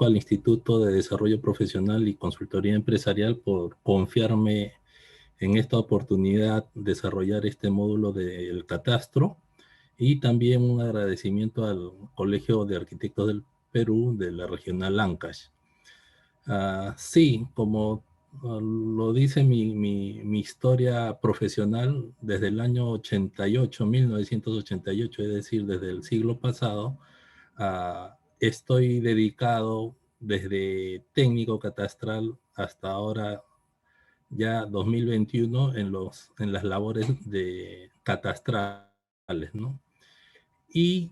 agradezco al Instituto de Desarrollo Profesional y Consultoría Empresarial por confiarme en esta oportunidad desarrollar este módulo del catastro, y también un agradecimiento al Colegio de Arquitectos del Perú de la Regional Ancash. Sí, como lo dice mi historia profesional, desde el año 88, 1988, es decir, desde el siglo pasado, estoy dedicado desde técnico catastral hasta ahora, ya 2021, en las labores de catastrales, ¿no? Y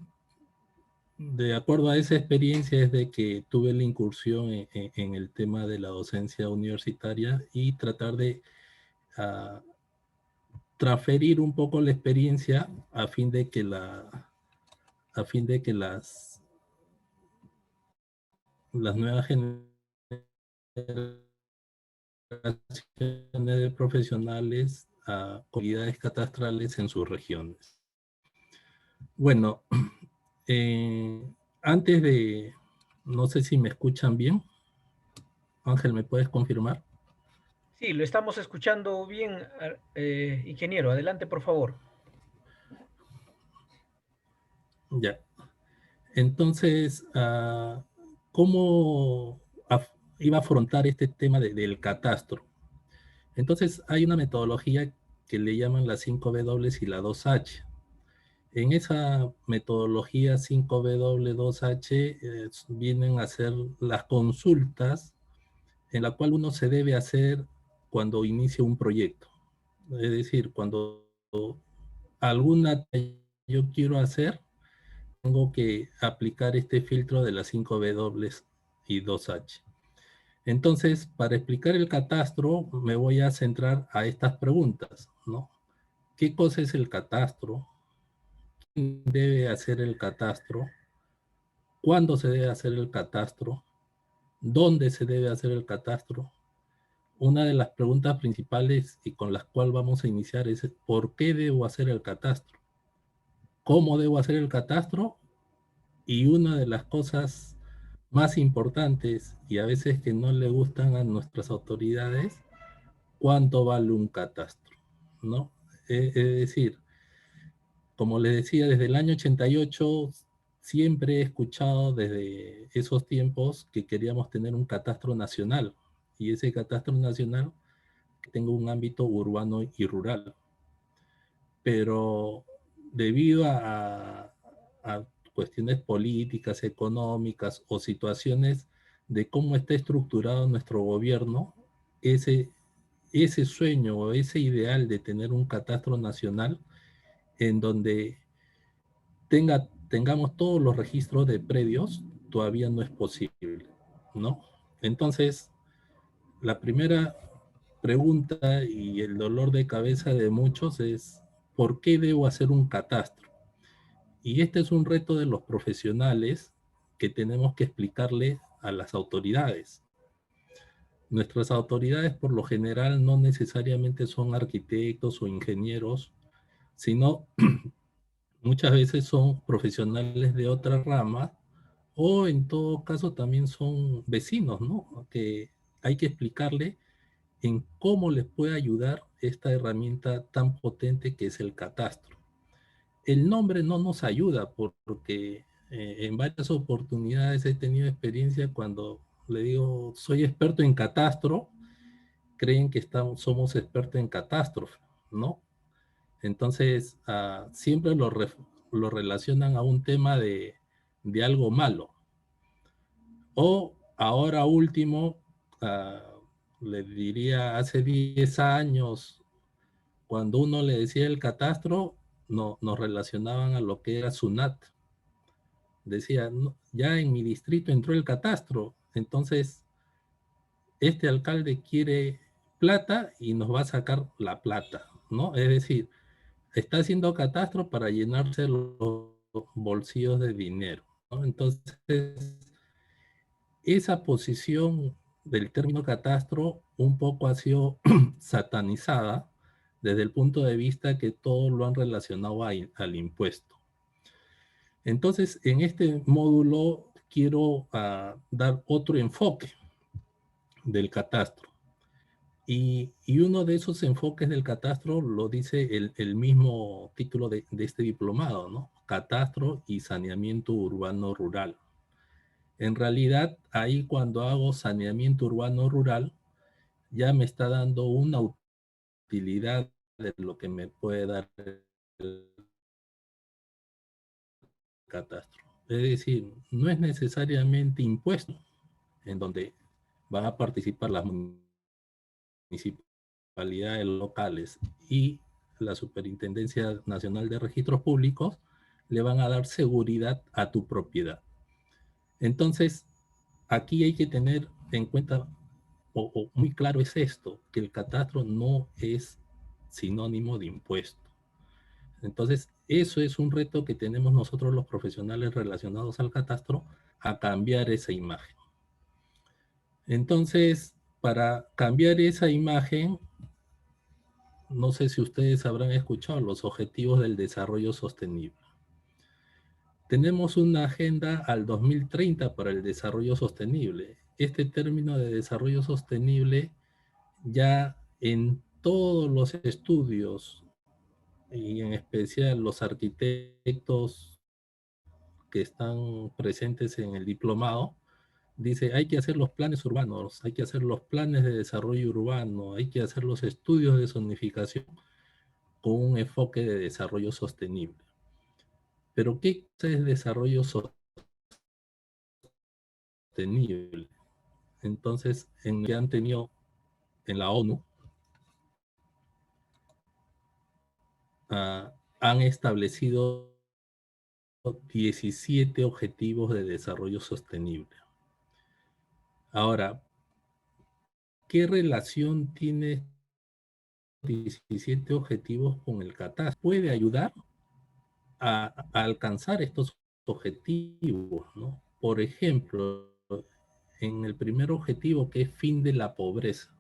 de acuerdo a esa experiencia es de que tuve la incursión en el tema de la docencia universitaria y tratar de uh, transferir un poco la experiencia a fin de que las nuevas generaciones de profesionales a comunidades catastrales en sus regiones. Bueno, eh, antes de, no sé si me escuchan bien. Ángel, ¿me puedes confirmar? Sí, lo estamos escuchando bien, ingeniero. Adelante, por favor. Ya. Entonces, ¿cómo iba a afrontar este tema del catastro? Entonces, hay una metodología que le llaman las 5W y la 2H. En esa metodología 5W, 2H, vienen a ser las consultas en la cual uno se debe hacer cuando inicia un proyecto. Es decir, cuando alguna yo quiero hacer, tengo que aplicar este filtro de las 5W y 2H. Entonces, para explicar el catastro, me voy a centrar a estas preguntas, ¿no? ¿Qué cosa es el catastro? ¿Quién debe hacer el catastro? ¿Cuándo se debe hacer el catastro? ¿Dónde se debe hacer el catastro? Una de las preguntas principales y con las cuales vamos a iniciar es ¿por qué debo hacer el catastro? ¿Cómo debo hacer el catastro? Y una de las cosas más importantes y a veces que no le gustan a nuestras autoridades, ¿cuánto vale un catastro? ¿No? Es decir, como les decía, desde el año 88 siempre he escuchado desde esos tiempos que queríamos tener un catastro nacional, y ese catastro nacional que tenga un ámbito urbano y rural. Pero debido a cuestiones políticas, económicas o situaciones de cómo está estructurado nuestro gobierno, ese, ese sueño o ese ideal de tener un catastro nacional en donde tengamos todos los registros de predios, todavía no es posible, ¿no? Entonces, la primera pregunta y el dolor de cabeza de muchos es, ¿por qué debo hacer un catastro? Y este es un reto de los profesionales que tenemos que explicarle a las autoridades. Nuestras autoridades por lo general no necesariamente son arquitectos o ingenieros, sino muchas veces son profesionales de otra rama, o en todo caso también son vecinos, ¿no? Que hay que explicarle en cómo les puede ayudar esta herramienta tan potente que es el catastro. El nombre no nos ayuda porque en varias oportunidades he tenido experiencia cuando le digo soy experto en catastro, creen que somos expertos en catástrofe, ¿no? Entonces siempre lo relacionan a un tema de algo malo. O ahora último, le diría hace 10 años, cuando uno le decía el catastro, no, nos relacionaban a lo que era SUNAT. Decía, no, ya en mi distrito entró el catastro, entonces este alcalde quiere plata y nos va a sacar la plata, ¿no? Es decir, está haciendo catastro para llenarse los bolsillos de dinero, ¿no? Entonces, esa posición del término catastro un poco ha sido satanizada desde el punto de vista que todos lo han relacionado al impuesto. Entonces, en este módulo quiero dar otro enfoque del catastro. Y uno de esos enfoques del catastro lo dice el mismo título de este diplomado, ¿no? Catastro y saneamiento urbano rural. En realidad, ahí cuando hago saneamiento urbano rural, ya me está dando una utilidad de lo que me puede dar el catastro. Es decir, no es necesariamente impuesto en donde van a participar las municipalidades locales y la Superintendencia Nacional de Registros Públicos le van a dar seguridad a tu propiedad. Entonces, aquí hay que tener en cuenta, o muy claro es esto, que el catastro no es sinónimo de impuesto. Entonces, eso es un reto que tenemos nosotros los profesionales relacionados al catastro, a cambiar esa imagen. Entonces, para cambiar esa imagen, no sé si ustedes habrán escuchado los objetivos del desarrollo sostenible. Tenemos una agenda al 2030 para el desarrollo sostenible. Este término de desarrollo sostenible ya en todos los estudios y en especial los arquitectos que están presentes en el diplomado, dice hay que hacer los planes urbanos, hay que hacer los planes de desarrollo urbano, hay que hacer los estudios de zonificación con un enfoque de desarrollo sostenible. Pero ¿qué es desarrollo sostenible? Entonces, que han tenido en la ONU, han establecido 17 objetivos de desarrollo sostenible. Ahora, ¿qué relación tiene 17 objetivos con el catastro? Puede ayudar a alcanzar estos objetivos, ¿no? Por ejemplo, en el primer objetivo, que es fin de la pobreza,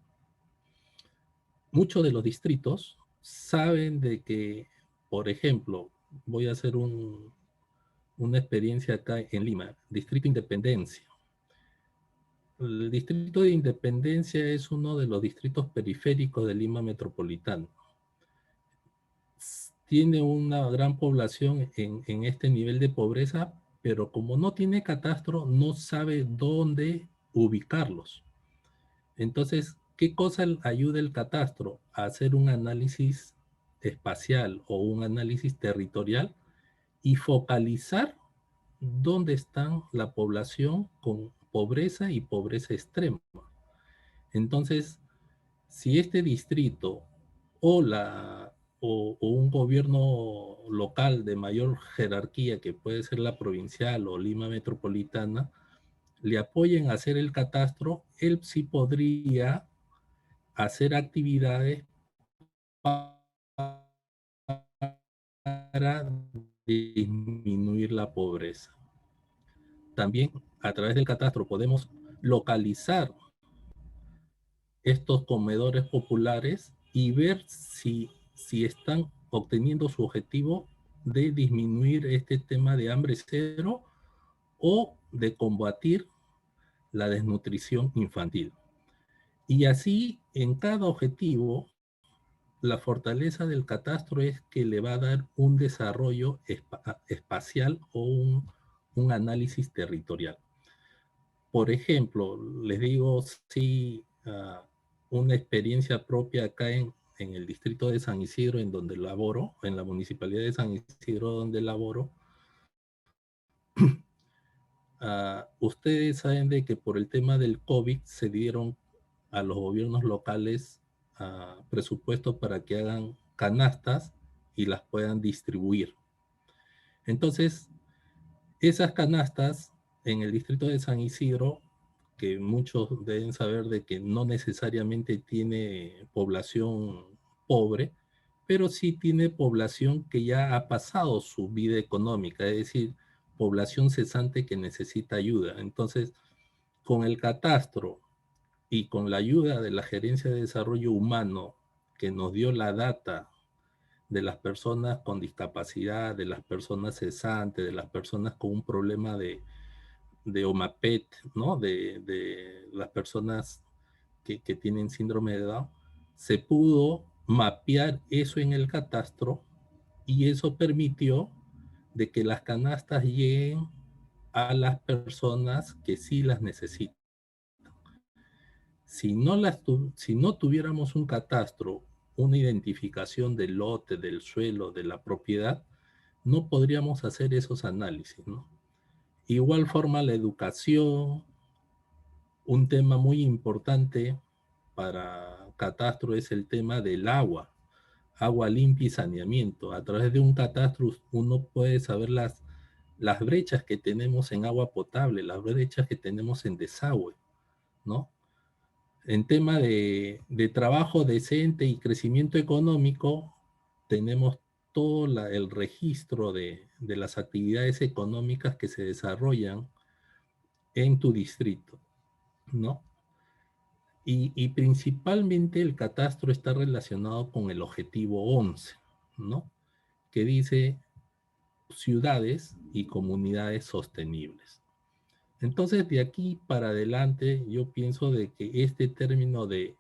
muchos de los distritos saben de que, por ejemplo, voy a hacer una experiencia acá en Lima, Distrito Independencia. El Distrito de Independencia es uno de los distritos periféricos de Lima Metropolitano. Tiene una gran población en este nivel de pobreza, pero como no tiene catastro, no sabe dónde ubicarlos. Entonces, ¿qué cosa ayuda el catastro? A hacer un análisis espacial o un análisis territorial y focalizar dónde están la población con pobreza y pobreza extrema. Entonces, si este distrito o, o un gobierno local de mayor jerarquía, que puede ser la provincial o Lima Metropolitana, le apoyen a hacer el catastro, él sí podría hacer actividades para disminuir la pobreza. También a través del catastro podemos localizar estos comedores populares y ver si están obteniendo su objetivo de disminuir este tema de hambre cero o de combatir la desnutrición infantil. Y así, en cada objetivo, la fortaleza del catastro es que le va a dar un desarrollo espacial o un análisis territorial. Por ejemplo, les digo, sí, una experiencia propia acá en el distrito de San Isidro, en donde laboro, en la municipalidad de San Isidro, donde laboro. Ustedes saben de que por el tema del COVID se dieron a los gobiernos locales presupuestos para que hagan canastas y las puedan distribuir. Entonces, esas canastas en el distrito de San Isidro, que muchos deben saber de que no necesariamente tiene población pobre, pero sí tiene población que ya ha pasado su vida económica, es decir, población cesante que necesita ayuda. Entonces, con el catastro y con la ayuda de la Gerencia de Desarrollo Humano, que nos dio la data de las personas con discapacidad, de las personas cesantes, de las personas con un problema de OMAPET, ¿no? De las personas que tienen síndrome de Down, se pudo mapear eso en el catastro y eso permitió de que las canastas lleguen a las personas que sí las necesitan. Si no tuviéramos un catastro, una identificación del lote, del suelo, de la propiedad, no podríamos hacer esos análisis, ¿no? Igual forma la educación, un tema muy importante para catastro es el tema del agua, agua limpia y saneamiento. A través de un catastro uno puede saber las brechas que tenemos en agua potable, las brechas que tenemos en desagüe, ¿no? En tema de trabajo decente y crecimiento económico, tenemos todo el registro de las actividades económicas que se desarrollan en tu distrito, ¿no? Y principalmente el catastro está relacionado con el objetivo 11, ¿no? Que dice ciudades y comunidades sostenibles. Entonces, de aquí para adelante, yo pienso de que este término de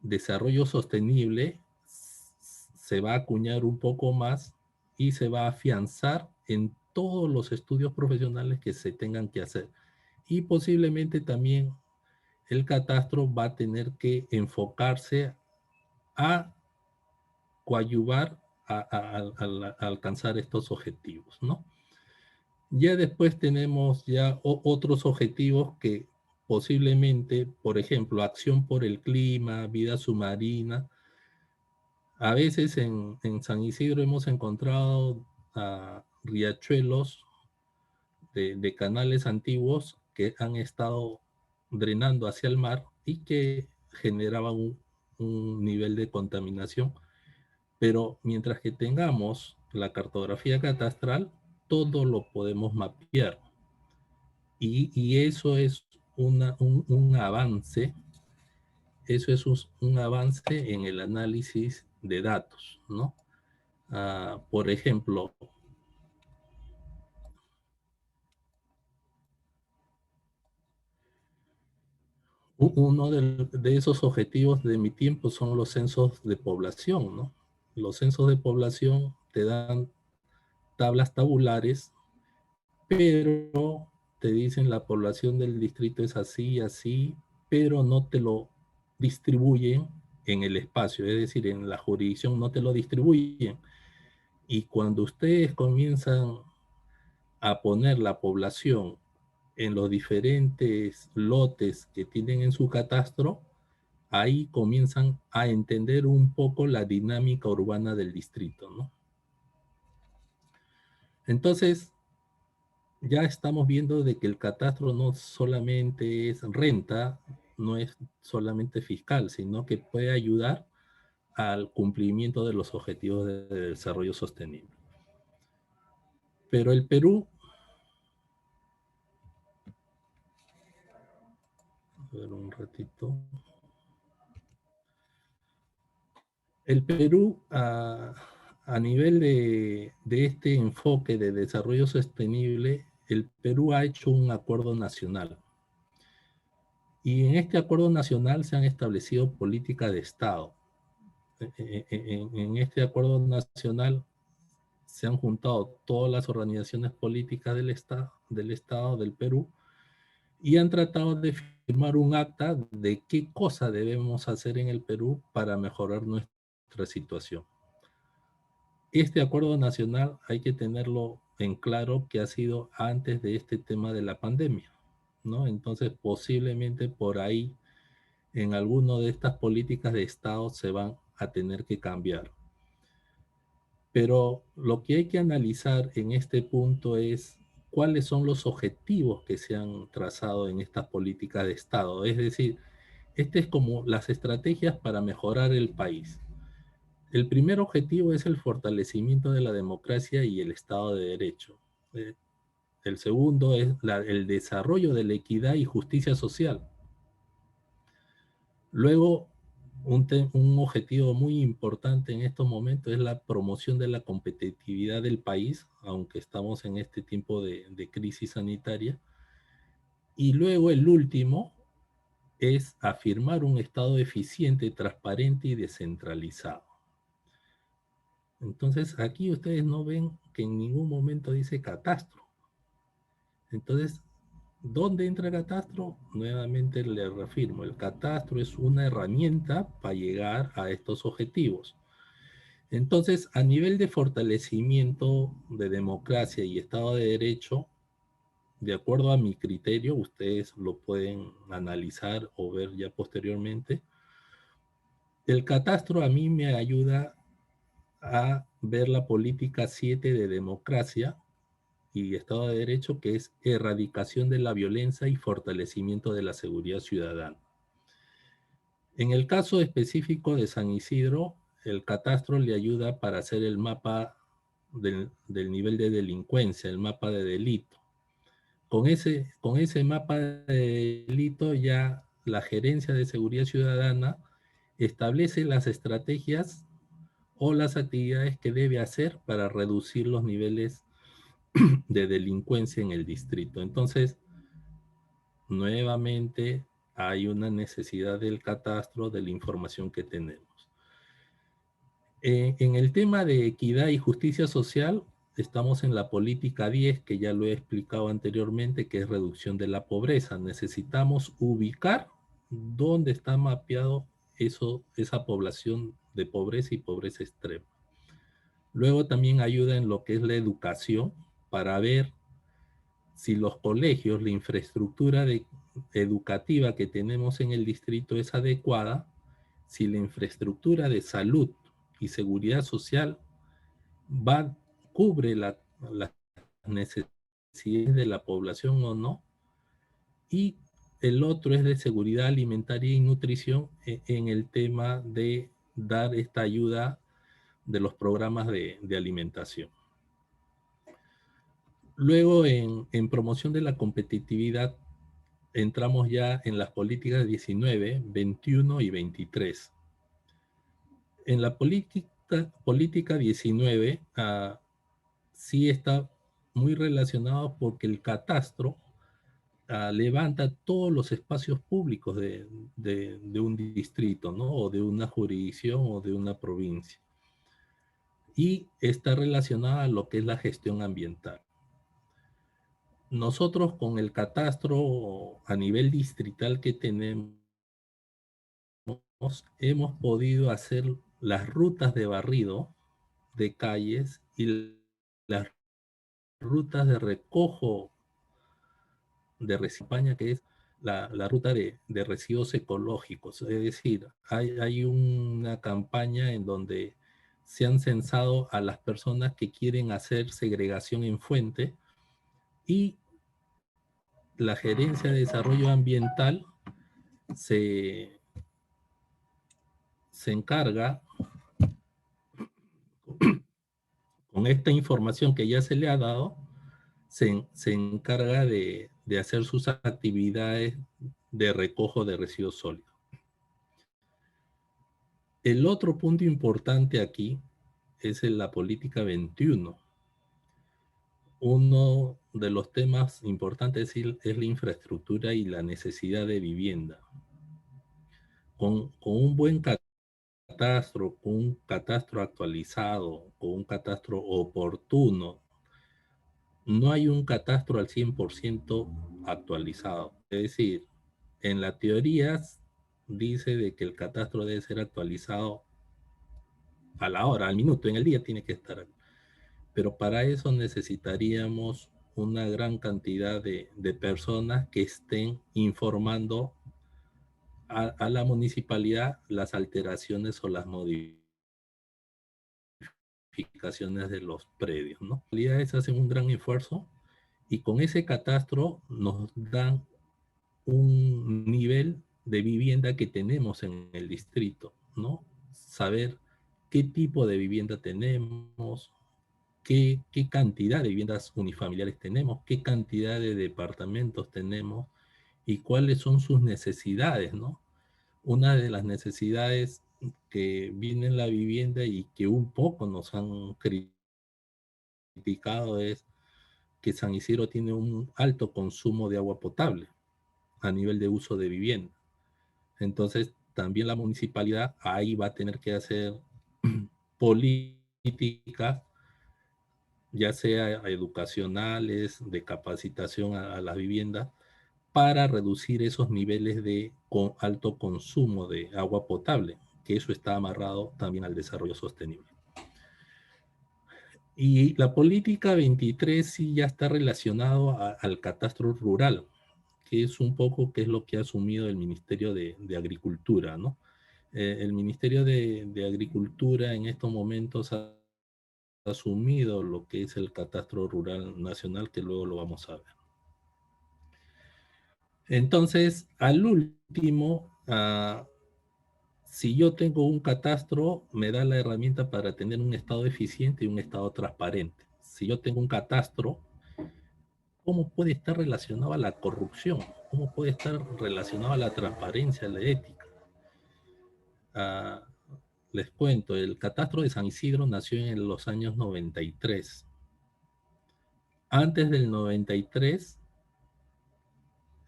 desarrollo sostenible se va a acuñar un poco más y se va a afianzar en todos los estudios profesionales que se tengan que hacer. Y posiblemente también el catastro va a tener que enfocarse a coadyuvar a alcanzar estos objetivos, ¿no? Ya después tenemos ya otros objetivos que posiblemente, por ejemplo, acción por el clima, vida submarina. A veces en San Isidro hemos encontrado riachuelos de canales antiguos que han estado drenando hacia el mar y que generaban un nivel de contaminación. Pero mientras que tengamos la cartografía catastral, todo lo podemos mapear. Y eso es un avance, eso es un avance en el análisis de datos, ¿no? Por ejemplo, uno de esos objetivos de mi tiempo son los censos de población, ¿no? Los censos de población te dan tablas tabulares, pero te dicen la población del distrito es así, así, pero no te lo distribuyen en el espacio, es decir, en la jurisdicción no te lo distribuyen. Y cuando ustedes comienzan a poner la población en los diferentes lotes que tienen en su catastro, ahí comienzan a entender un poco la dinámica urbana del distrito, ¿no? Entonces, ya estamos viendo de que el catastro no solamente es renta, no es solamente fiscal, sino que puede ayudar al cumplimiento de los objetivos de desarrollo sostenible. Pero el Perú, a ver un ratito. El Perú, a nivel de este enfoque de desarrollo sostenible, el Perú ha hecho un acuerdo nacional. Y en este acuerdo nacional se han establecido políticas de Estado. En este acuerdo nacional se han juntado todas las organizaciones políticas del Estado del Perú y han tratado de firmar un acta de qué cosa debemos hacer en el Perú para mejorar nuestra situación. Este acuerdo nacional hay que tenerlo en claro que ha sido antes de este tema de la pandemia, ¿no? Entonces posiblemente por ahí en alguna de estas políticas de Estado se van a tener que cambiar. Pero lo que hay que analizar en este punto es cuáles son los objetivos que se han trazado en estas políticas de Estado. Es decir, este es como las estrategias para mejorar el país. El primer objetivo es el fortalecimiento de la democracia y el Estado de Derecho. El segundo es el desarrollo de la equidad y justicia social. Luego, un objetivo muy importante en estos momentos es la promoción de la competitividad del país, aunque estamos en este tiempo de crisis sanitaria. Y luego el último es afirmar un Estado eficiente, transparente y descentralizado. Entonces, aquí ustedes no ven que en ningún momento dice catastro. Entonces, ¿dónde entra el catastro? Nuevamente le reafirmo, el catastro es una herramienta para llegar a estos objetivos. Entonces, a nivel de fortalecimiento de democracia y Estado de Derecho, de acuerdo a mi criterio, ustedes lo pueden analizar o ver ya posteriormente, el catastro a mí me ayuda a ver la política 7 de democracia y Estado de Derecho, que es erradicación de la violencia y fortalecimiento de la seguridad ciudadana. En el caso específico de San Isidro, el catastro le ayuda para hacer el mapa del nivel de delincuencia, el mapa de delito. Con ese mapa de delito ya la Gerencia de Seguridad Ciudadana establece las estrategias o las actividades que debe hacer para reducir los niveles de delincuencia en el distrito. Entonces, nuevamente hay una necesidad del catastro de la información que tenemos. En el tema de equidad y justicia social, estamos en la política 10, que ya lo he explicado anteriormente, que es reducción de la pobreza. Necesitamos ubicar dónde está mapeado esa población de pobreza y pobreza extrema. Luego también ayuda en lo que es la educación para ver si los colegios, la infraestructura educativa que tenemos en el distrito es adecuada, si la infraestructura de salud y seguridad social cubre las necesidades de la población o no, y el otro es de seguridad alimentaria y nutrición en el tema de dar esta ayuda de los programas de alimentación. Luego, en promoción de la competitividad, entramos ya en las políticas 19, 21 y 23. En la política 19 sí está muy relacionado porque el catastro levanta todos los espacios públicos de un distrito, ¿no? O de una jurisdicción o de una provincia. Y está relacionada a lo que es la gestión ambiental. Nosotros con el catastro a nivel distrital que tenemos, hemos podido hacer las rutas de barrido de calles y las rutas de recojo de residuos, que es la ruta de residuos ecológicos. Es decir, hay una campaña en donde se han censado a las personas que quieren hacer segregación en fuente y la Gerencia de Desarrollo Ambiental se encarga, con esta información que ya se le ha dado, se encarga de hacer sus actividades de recojo de residuos sólidos. El otro punto importante aquí es en la política 21. Uno de los temas importantes es la infraestructura y la necesidad de vivienda. Con un buen catastro, con un catastro actualizado, con un catastro oportuno, no hay un catastro al 100% actualizado. Es decir, en la teoría dice de que el catastro debe ser actualizado a la hora, al minuto, en el día tiene que estar. Pero para eso necesitaríamos una gran cantidad de personas que estén informando a la municipalidad las alteraciones o las modificaciones de los predios, ¿no? Las municipalidades hacen un gran esfuerzo y con ese catastro nos dan un nivel de vivienda que tenemos en el distrito, ¿no? Saber qué tipo de vivienda tenemos, qué cantidad de viviendas unifamiliares tenemos, qué cantidad de departamentos tenemos y cuáles son sus necesidades, ¿no? Una de las necesidades que viene en la vivienda y que un poco nos han criticado es que San Isidro tiene un alto consumo de agua potable. a nivel de uso de vivienda. Entonces, también la municipalidad ahí va a tener que hacer políticas, ya sea educacionales, de capacitación a las viviendas, para reducir esos niveles de alto consumo de agua potable, que eso está amarrado también al desarrollo sostenible. Y la política 23 sí ya está relacionado al catastro rural, que es un poco que es lo que ha asumido el Ministerio de Agricultura, ¿no? El Ministerio de Agricultura en estos momentos ha asumido lo que es el catastro rural nacional, que luego lo vamos a ver. Entonces, al último, si yo tengo un catastro, me da la herramienta para tener un estado eficiente y un estado transparente. Si yo tengo un catastro, ¿cómo puede estar relacionado a la corrupción? ¿Cómo puede estar relacionado a la transparencia, a la ética? Ah, les cuento, el catastro de San Isidro nació en los años 93. Antes del 93,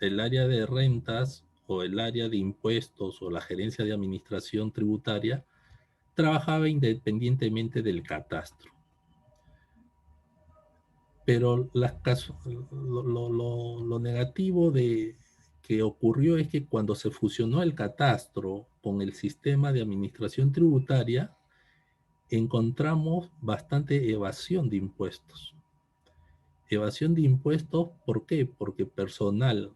el área de rentas o el área de impuestos o la gerencia de administración tributaria trabajaba independientemente del catastro. Pero lo negativo de que ocurrió es que cuando se fusionó el catastro con el sistema de administración tributaria, encontramos bastante evasión de impuestos. Evasión de impuestos, ¿por qué? Porque personal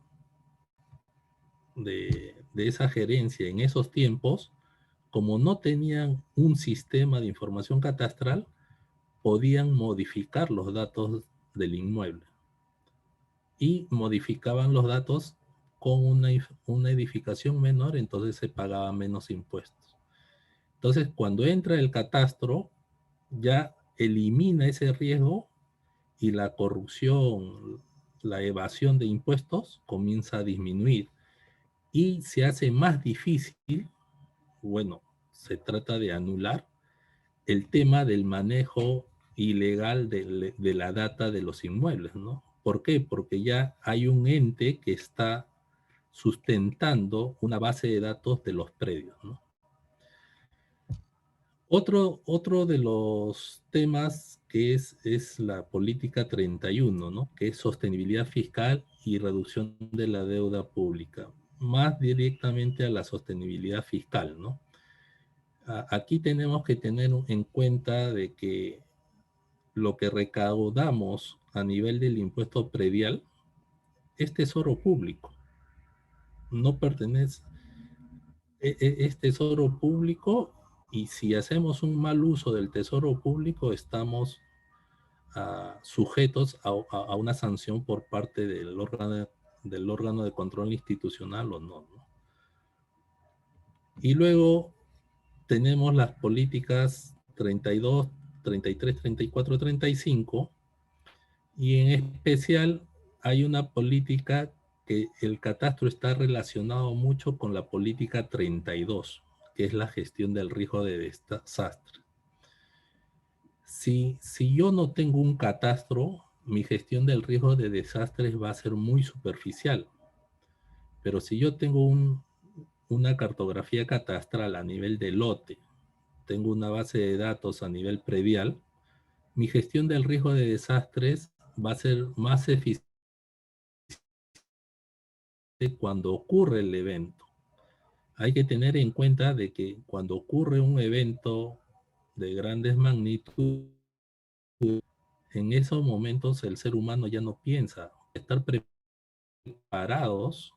de esa gerencia en esos tiempos, como no tenían un sistema de información catastral, podían modificar los datos del inmueble y modificaban los datos con una edificación menor, entonces se pagaba menos impuestos. Entonces, cuando entra el catastro, ya elimina ese riesgo y la corrupción, la evasión de impuestos comienza a disminuir y se hace más difícil, bueno, se trata de anular el tema del manejo ilegal de la data de los inmuebles, ¿no? ¿Por qué? Porque ya hay un ente que está sustentando una base de datos de los predios, ¿no? Otro de los temas que es la política 31, ¿no? Que es sostenibilidad fiscal y reducción de la deuda pública, más directamente a la sostenibilidad fiscal, ¿no? Aquí tenemos que tener en cuenta de que lo que recaudamos a nivel del impuesto predial es tesoro público, no pertenece, es tesoro público, y si hacemos un mal uso del tesoro público estamos sujetos a una sanción por parte del órgano de control institucional o no, ¿no? Y luego tenemos las políticas 32, 33, 34, 35, y en especial hay una política que el catastro está relacionado mucho con la política 32, que es la gestión del riesgo de desastre. Si yo no tengo un catastro, mi gestión del riesgo de desastres va a ser muy superficial. Pero si yo tengo una cartografía catastral a nivel de lote, tengo una base de datos a nivel predial, mi gestión del riesgo de desastres va a ser más eficiente cuando ocurre el evento. Hay que tener en cuenta de que cuando ocurre un evento de grandes magnitudes, en esos momentos el ser humano ya no piensa. Estar preparados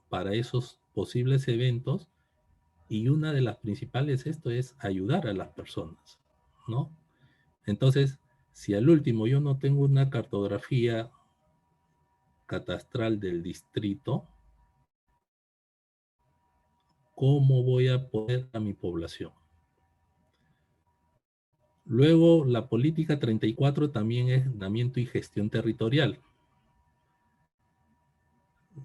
para esos posibles eventos, y una de las principales esto es ayudar a las personas, ¿no? Entonces, si al último yo no tengo una cartografía catastral del distrito, ¿cómo voy a poder a mi población? Luego, la política 34 también es ordenamiento y gestión territorial.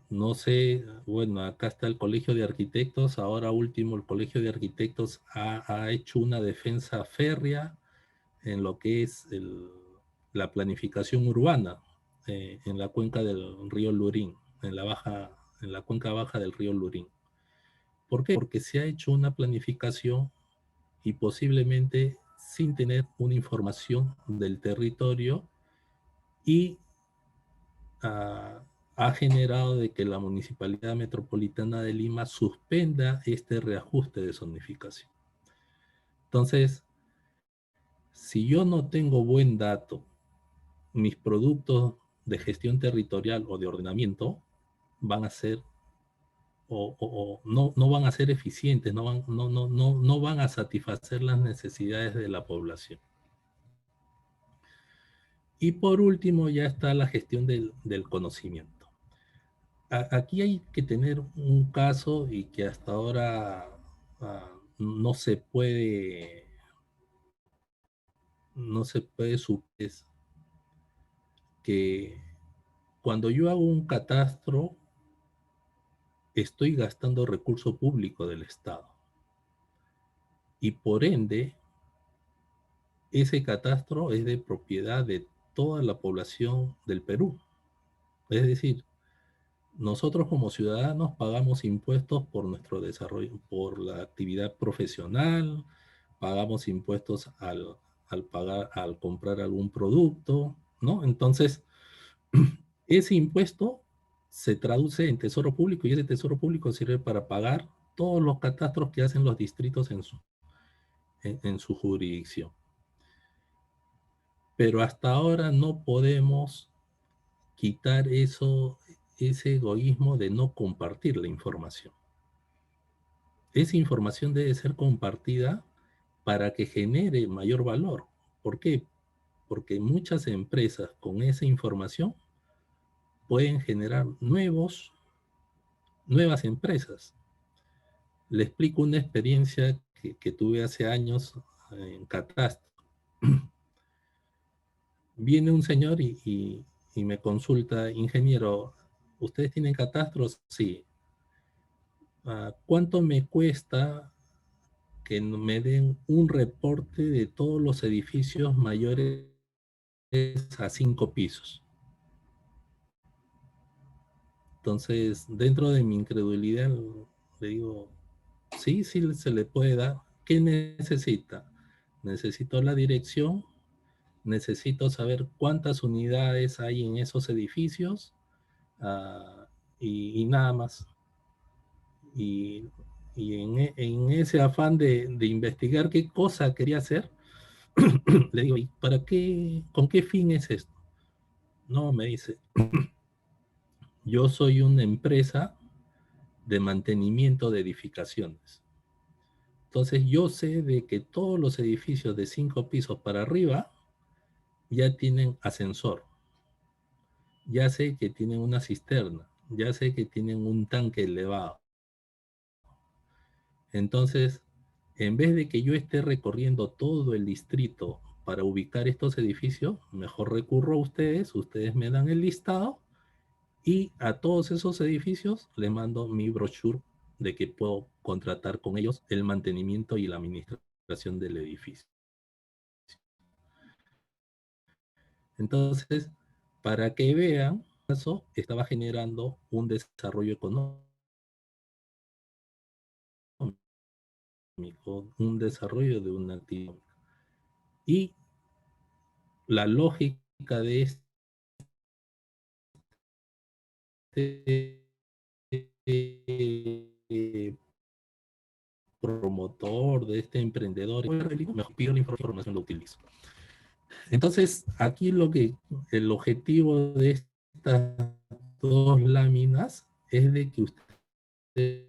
No sé, bueno, acá está el Colegio de Arquitectos, ahora último el Colegio de Arquitectos ha hecho una defensa férrea en lo que es la planificación urbana en la cuenca del río Lurín, en la baja, en la cuenca baja del río Lurín. ¿Por qué? Porque se ha hecho una planificación y posiblemente sin tener una información del territorio y ha generado de que la Municipalidad Metropolitana de Lima suspenda este reajuste de zonificación. Entonces, si yo no tengo buen dato, mis productos de gestión territorial o de ordenamiento van a ser no van a ser eficientes, no van a satisfacer las necesidades de la población. Y por último ya está la gestión del conocimiento. Aquí hay que tener un caso y que hasta ahora no se puede suplir, que cuando yo hago un catastro estoy gastando recurso público del Estado y por ende ese catastro es de propiedad de toda la población del Perú. Es decir, nosotros como ciudadanos pagamos impuestos por nuestro desarrollo, por la actividad profesional, pagamos impuestos al comprar algún producto, ¿no? Entonces, ese impuesto se traduce en tesoro público y ese tesoro público sirve para pagar todos los catastros que hacen los distritos en su jurisdicción. Pero hasta ahora no podemos quitar ese egoísmo de no compartir la información. Esa información debe ser compartida para que genere mayor valor. ¿Por qué? Porque muchas empresas con esa información pueden generar nuevas empresas. Le explico una experiencia que tuve hace años en catastro. Viene un señor y me consulta: ingeniero, ¿ustedes tienen catastros? Sí. ¿Cuánto me cuesta que me den un reporte de todos los edificios mayores a 5 pisos? Entonces, dentro de mi incredulidad, le digo, sí, sí se le puede dar. ¿Qué necesita? Necesito la dirección, necesito saber cuántas unidades hay en esos edificios, y nada más. Y en ese afán de investigar qué cosa quería hacer, le digo, ¿y para qué, con qué fin es esto? No, me dice, yo soy una empresa de mantenimiento de edificaciones. Entonces yo sé de que todos los edificios de 5 pisos para arriba ya tienen ascensor, ya sé que tienen una cisterna, ya sé que tienen un tanque elevado. Entonces, en vez de que yo esté recorriendo todo el distrito para ubicar estos edificios, mejor recurro a ustedes me dan el listado y a todos esos edificios les mando mi brochure de que puedo contratar con ellos el mantenimiento y la administración del edificio. Entonces, para que vean, eso estaba generando un desarrollo económico, un desarrollo de una actividad. Y la lógica de este promotor, de este emprendedor, mejor pido la información, lo utilizo. Entonces, aquí el objetivo de estas dos láminas es de que ustedes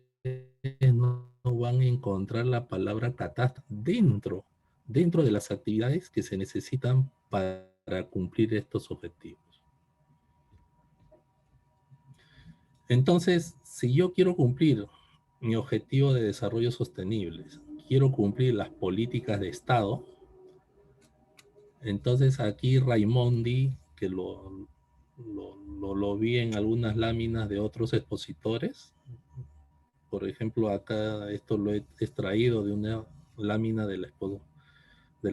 no van a encontrar la palabra catástrofe dentro de las actividades que se necesitan para cumplir estos objetivos. Entonces, si yo quiero cumplir mi objetivo de desarrollo sostenible, quiero cumplir las políticas de Estado, entonces aquí Raimondi, que lo vi en algunas láminas de otros expositores, por ejemplo acá esto lo he extraído de una lámina de la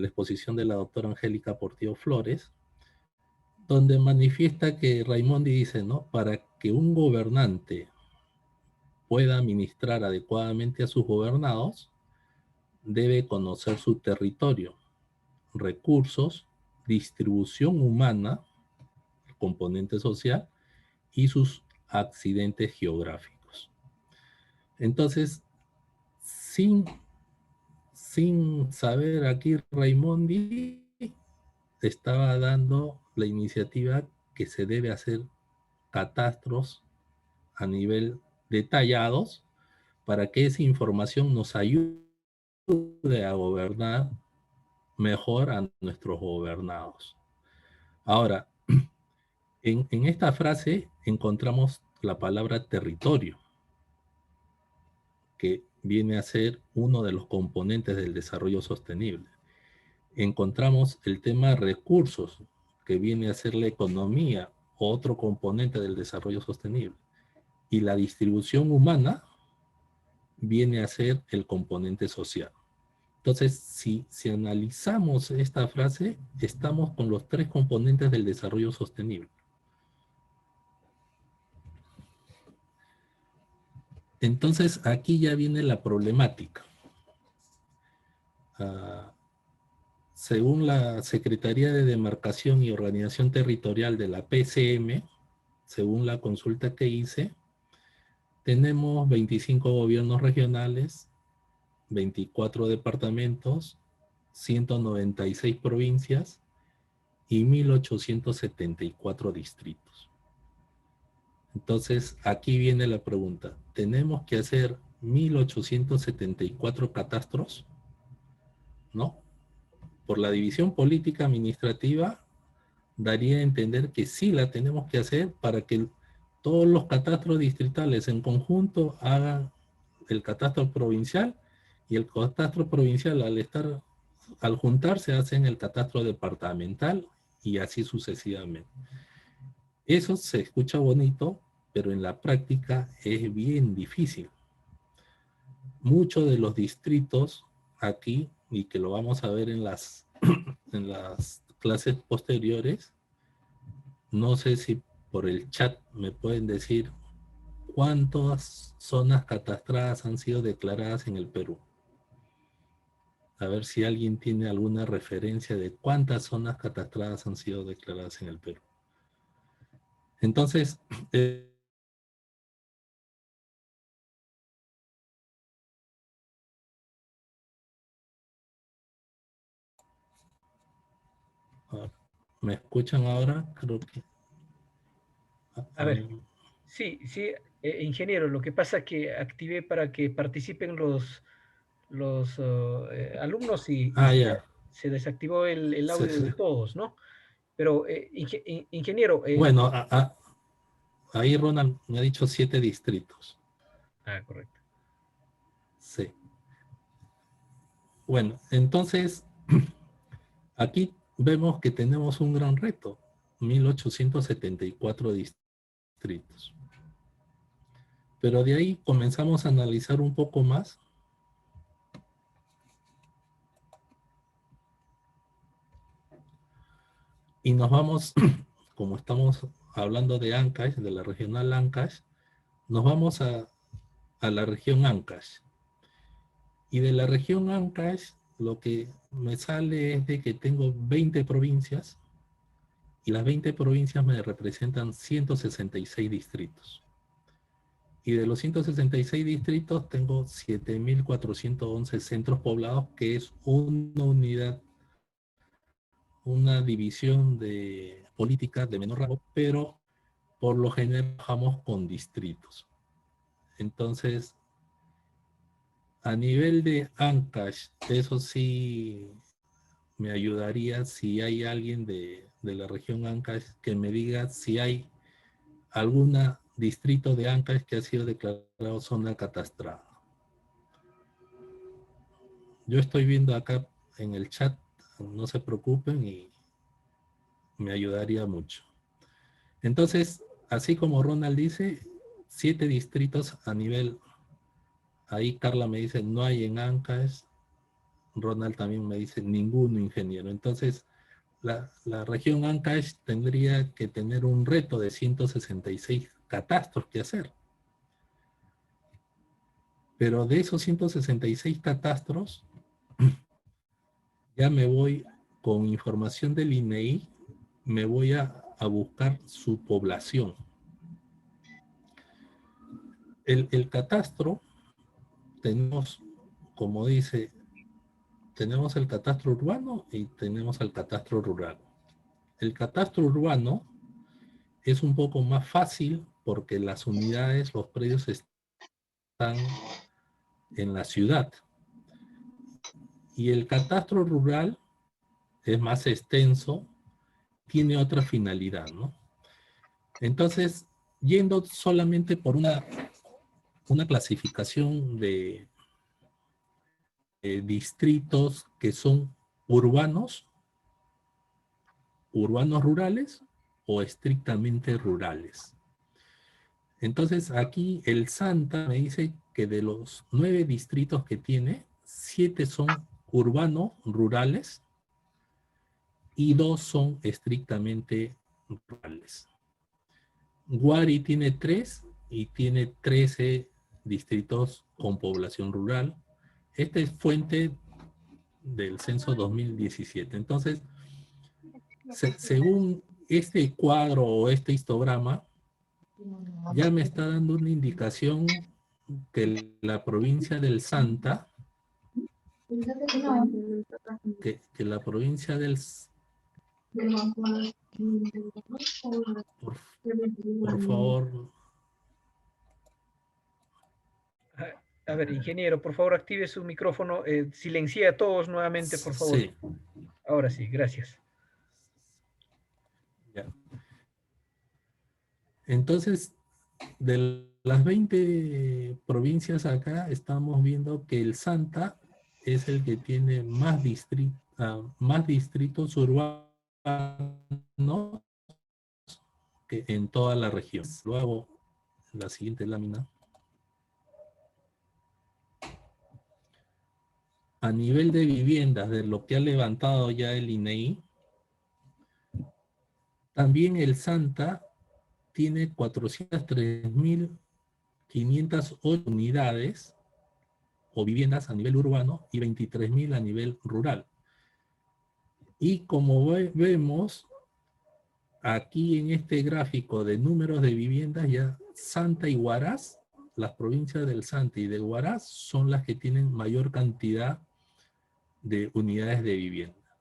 exposición de la doctora Angélica Portillo Flores, donde manifiesta que Raimondi dice, ¿no? Para que un gobernante pueda administrar adecuadamente a sus gobernados, debe conocer su territorio, recursos, distribución humana, el componente social, y sus accidentes geográficos. Entonces, sin saber aquí, Raimondi estaba dando la iniciativa que se debe hacer catastros a nivel detallados para que esa información nos ayude a gobernar mejor a nuestros gobernados. Ahora, en esta frase encontramos la palabra territorio, que viene a ser uno de los componentes del desarrollo sostenible. Encontramos el tema recursos, que viene a ser la economía, otro componente del desarrollo sostenible. Y la distribución humana viene a ser el componente social. Entonces, si analizamos esta frase, estamos con los tres componentes del desarrollo sostenible. Entonces, aquí ya viene la problemática. Según la Secretaría de Demarcación y Organización Territorial de la PCM, según la consulta que hice, tenemos 25 gobiernos regionales, 24 departamentos, 196 provincias y 1874 distritos. Entonces, aquí viene la pregunta. ¿Tenemos que hacer 1874 catastros? ¿No? Por la división política administrativa, daría a entender que sí la tenemos que hacer para que todos los catastros distritales en conjunto hagan el catastro provincial, y el catastro provincial al juntarse hacen el catastro departamental, y así sucesivamente. Eso se escucha bonito, pero en la práctica es bien difícil. Muchos de los distritos aquí, y que lo vamos a ver en las clases posteriores, no sé si por el chat me pueden decir cuántas zonas catastradas han sido declaradas en el Perú. A ver si alguien tiene alguna referencia de cuántas zonas catastradas han sido declaradas en el Perú. Entonces, ¿me escuchan ahora? Creo que... A ver, sí, sí, ingeniero, lo que pasa es que activé para que participen los alumnos y ya. se desactivó el Sí, audio sí. de todos, ¿no? Pero, ingeniero... Bueno, ahí Ronald me ha dicho 7 distritos. correcto. Sí. Bueno, entonces, aquí vemos que tenemos un gran reto, 1874 distritos. Pero de ahí comenzamos a analizar un poco más. Y nos vamos, como estamos hablando de Ancash, de la regional Ancash, nos vamos a la región Ancash. Y de la región Ancash, lo que me sale es de que tengo 20 provincias, y las 20 provincias me representan 166 distritos. Y de los 166 distritos tengo 7.411 centros poblados, que es una unidad, una división de política de menor rango, pero por lo general trabajamos con distritos. Entonces, a nivel de Ancash, eso sí me ayudaría si hay alguien de la región Ancash que me diga si hay algún distrito de Ancash que ha sido declarado zona catastrada. Yo estoy viendo acá en el chat, no se preocupen, y me ayudaría mucho. Entonces, así como Ronald dice, 7 distritos a nivel, ahí Carla me dice, no hay en Ancash, Ronald también me dice, ninguno, ingeniero. Entonces, la región Ancash tendría que tener un reto de 166 catastros que hacer. Pero de esos 166 catastros, ya me voy con información del INEI, me voy a buscar su población. El catastro, tenemos, como dice, tenemos el catastro urbano y tenemos el catastro rural. El catastro urbano es un poco más fácil porque las unidades, los predios están en la ciudad. Y el catastro rural es más extenso, tiene otra finalidad, ¿no? Entonces, yendo solamente por una clasificación de distritos que son urbanos, urbanos rurales o estrictamente rurales. Entonces, aquí el Santa me dice que de los 9 distritos que tiene, 7 son urbanos rurales y 2 son estrictamente rurales. Guari tiene 3 y tiene 13 distritos con población rural. Esta es fuente del censo 2017. Entonces, según este cuadro o este histograma, ya me está dando una indicación que la provincia del Santa, que la provincia del... Por favor. A ver, ingeniero, por favor, active su micrófono. Silencie a todos nuevamente, por favor. Sí. Ahora sí, gracias. Ya. Entonces, de las 20 provincias acá, estamos viendo que el Santa es el que tiene más distritos urbanos que en toda la región. Luego, la siguiente lámina. A nivel de viviendas, de lo que ha levantado ya el INEI, también el Santa tiene 403.508 unidades o viviendas a nivel urbano y 23.000 a nivel rural. Y como vemos aquí en este gráfico de números de viviendas, ya Santa y Huaraz, las provincias del Santa y de Huaraz son las que tienen mayor cantidad de unidades de vivienda.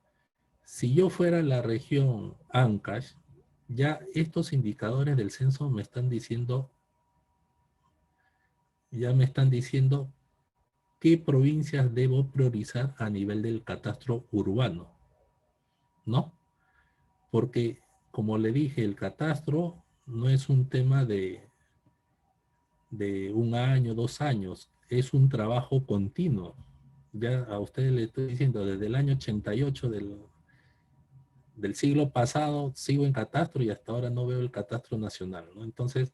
Si yo fuera la región Ancash, ya estos indicadores del censo me están diciendo qué provincias debo priorizar a nivel del catastro urbano, ¿no? Porque, como le dije, el catastro no es un tema de 1 año, 2 años, es un trabajo continuo. Ya a ustedes le estoy diciendo, desde el año 88 del siglo pasado sigo en catastro y hasta ahora no veo el catastro nacional, ¿no? Entonces,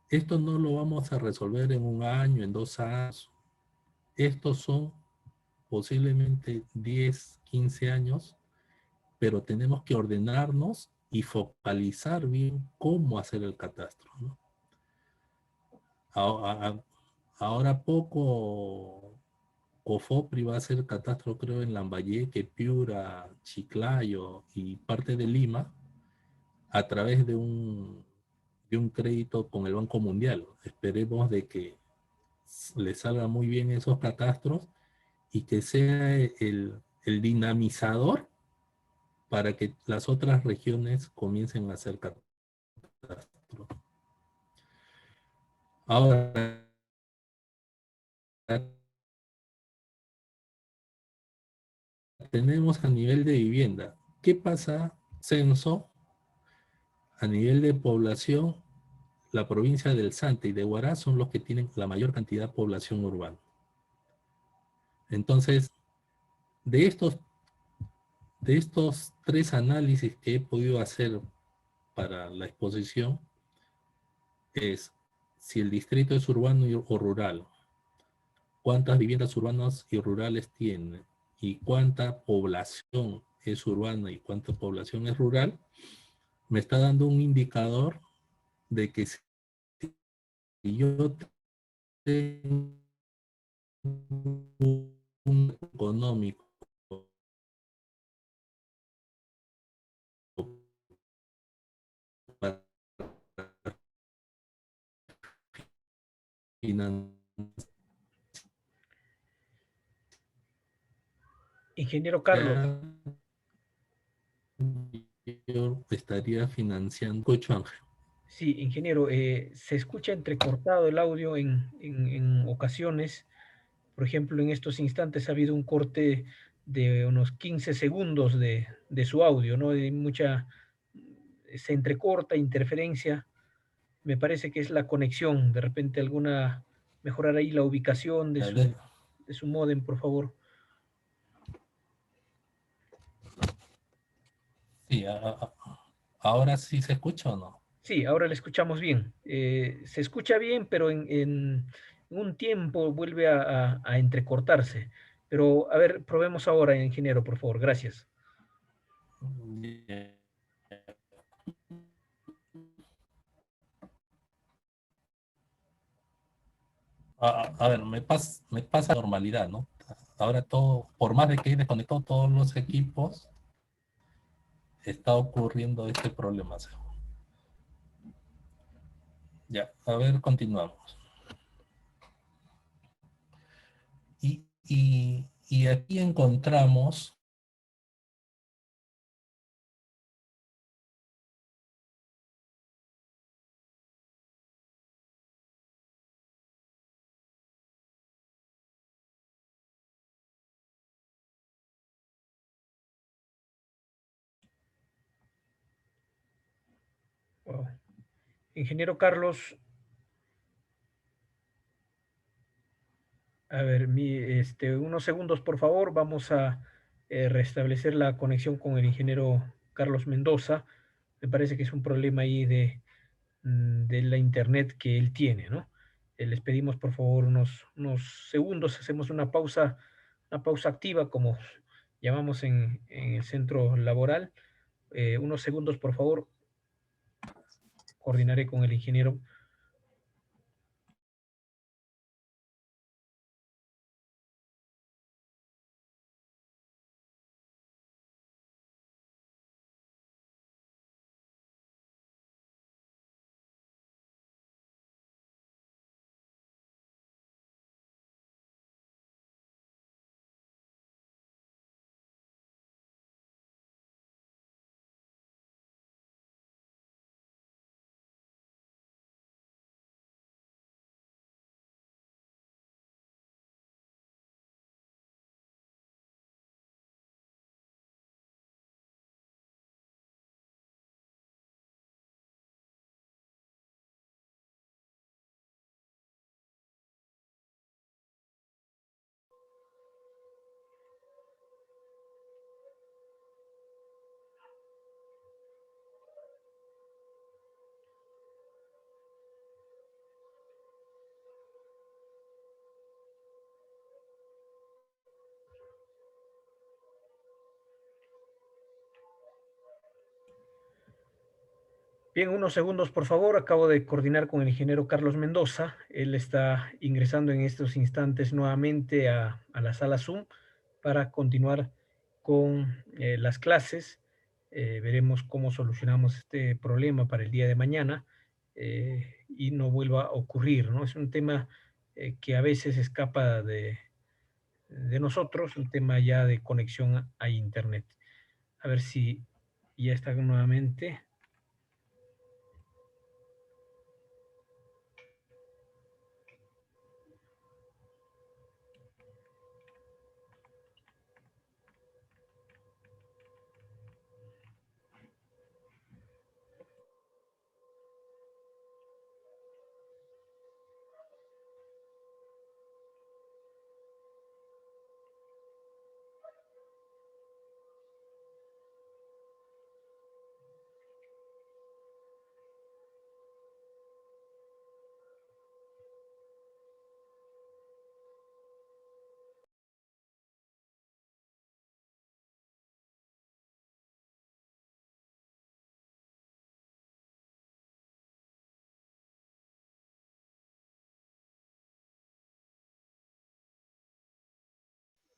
esto no lo vamos a resolver en 1 año, en 2 años. Estos son posiblemente 10, 15 años, pero tenemos que ordenarnos y focalizar bien cómo hacer el catastro, ¿no? Ahora poco COFOPRI va a hacer catastro, creo, en Lambayeque, Piura, Chiclayo y parte de Lima a través de un crédito con el Banco Mundial. Esperemos de que le salgan muy bien esos catastros y que sea el dinamizador para que las otras regiones comiencen a hacer catastro. Ahora, tenemos a nivel de vivienda. ¿Qué pasa, censo? A nivel de población, la provincia del Santa y de Huaraz son los que tienen la mayor cantidad de población urbana. Entonces, de estos 3 análisis que he podido hacer para la exposición, es si el distrito es urbano o rural, cuántas viviendas urbanas y rurales tiene, y cuánta población es urbana y cuánta población es rural, me está dando un indicador de que si yo tengo un económico para financiar, Ingeniero Carlos. yo estaría financiando. Escucho, Ángel. Sí, ingeniero, se escucha entrecortado el audio en ocasiones. Por ejemplo, en estos instantes ha habido un corte de unos 15 segundos de su audio, ¿no? De mucha, se entrecorta, interferencia. Me parece que es la conexión. De repente alguna, mejorar ahí la ubicación de su módem, por favor. Sí, ahora sí se escucha o no. Sí, ahora le escuchamos bien. Se escucha bien, pero en un tiempo vuelve a entrecortarse. Pero, a ver, probemos ahora, ingeniero, por favor. Gracias. A ver, me pasa normalidad, ¿no? Ahora todo, por más de que he desconectado todos los equipos, está ocurriendo este problema. Ya, a ver, continuamos. Y aquí encontramos, Wow. Ingeniero Carlos, a ver, unos segundos, por favor. Vamos a restablecer la conexión con el ingeniero Carlos Mendoza. Me parece que es un problema ahí de la internet que él tiene, ¿no? Les pedimos por favor unos segundos, hacemos una pausa activa, como llamamos en el centro laboral. Unos segundos, por favor, coordinaré con el ingeniero. Bien, unos segundos, por favor. Acabo de coordinar con el ingeniero Carlos Mendoza. Él está ingresando en estos instantes nuevamente a la sala Zoom para continuar con las clases. Veremos cómo solucionamos este problema para el día de mañana y no vuelva a ocurrir, ¿no? Es un tema que a veces escapa de nosotros, un tema ya de conexión a Internet. A ver si ya está nuevamente.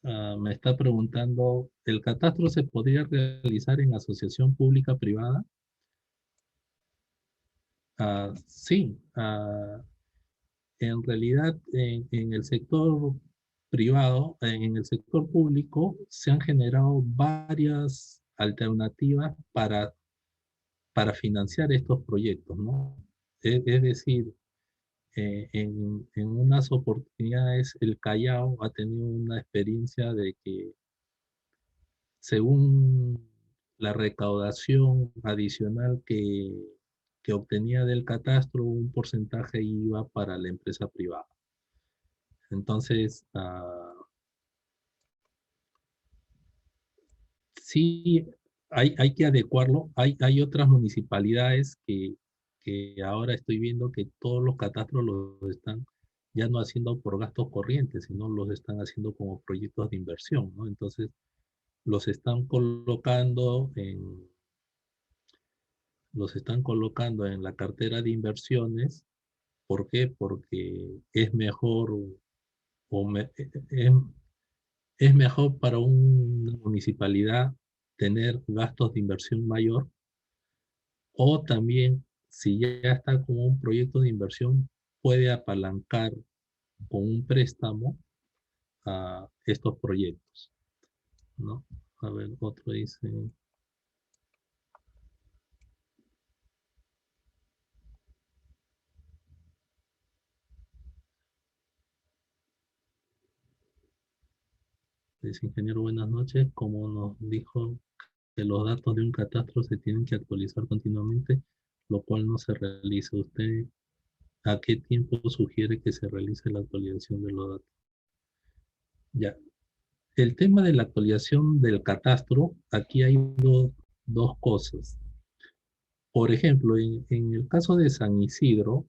Me está preguntando, ¿el catastro se podría realizar en asociación pública-privada? Sí, en realidad en el sector privado, en el sector público, se han generado varias alternativas para financiar estos proyectos, ¿no? Es decir, en unas oportunidades el Callao ha tenido una experiencia de que según la recaudación adicional que obtenía del catastro, un porcentaje iba para la empresa privada. Entonces, sí, hay que adecuarlo. Hay otras municipalidades que ahora estoy viendo que todos los catastros los están ya no haciendo por gastos corrientes, sino los están haciendo como proyectos de inversión, ¿no? Entonces, los están colocando en la cartera de inversiones. ¿Por qué? Porque es mejor o me- es mejor para una municipalidad tener gastos de inversión mayor, o también si ya está como un proyecto de inversión puede apalancar con un préstamo a estos proyectos, ¿no? A ver, otro dice, ingeniero, buenas noches. Como nos dijo que los datos de un catastro se tienen que actualizar continuamente, lo cual no se realiza. ¿Usted a qué tiempo sugiere que se realice la actualización de los datos? Ya, el tema de la actualización del catastro, aquí hay dos cosas. Por ejemplo, en el caso de San Isidro,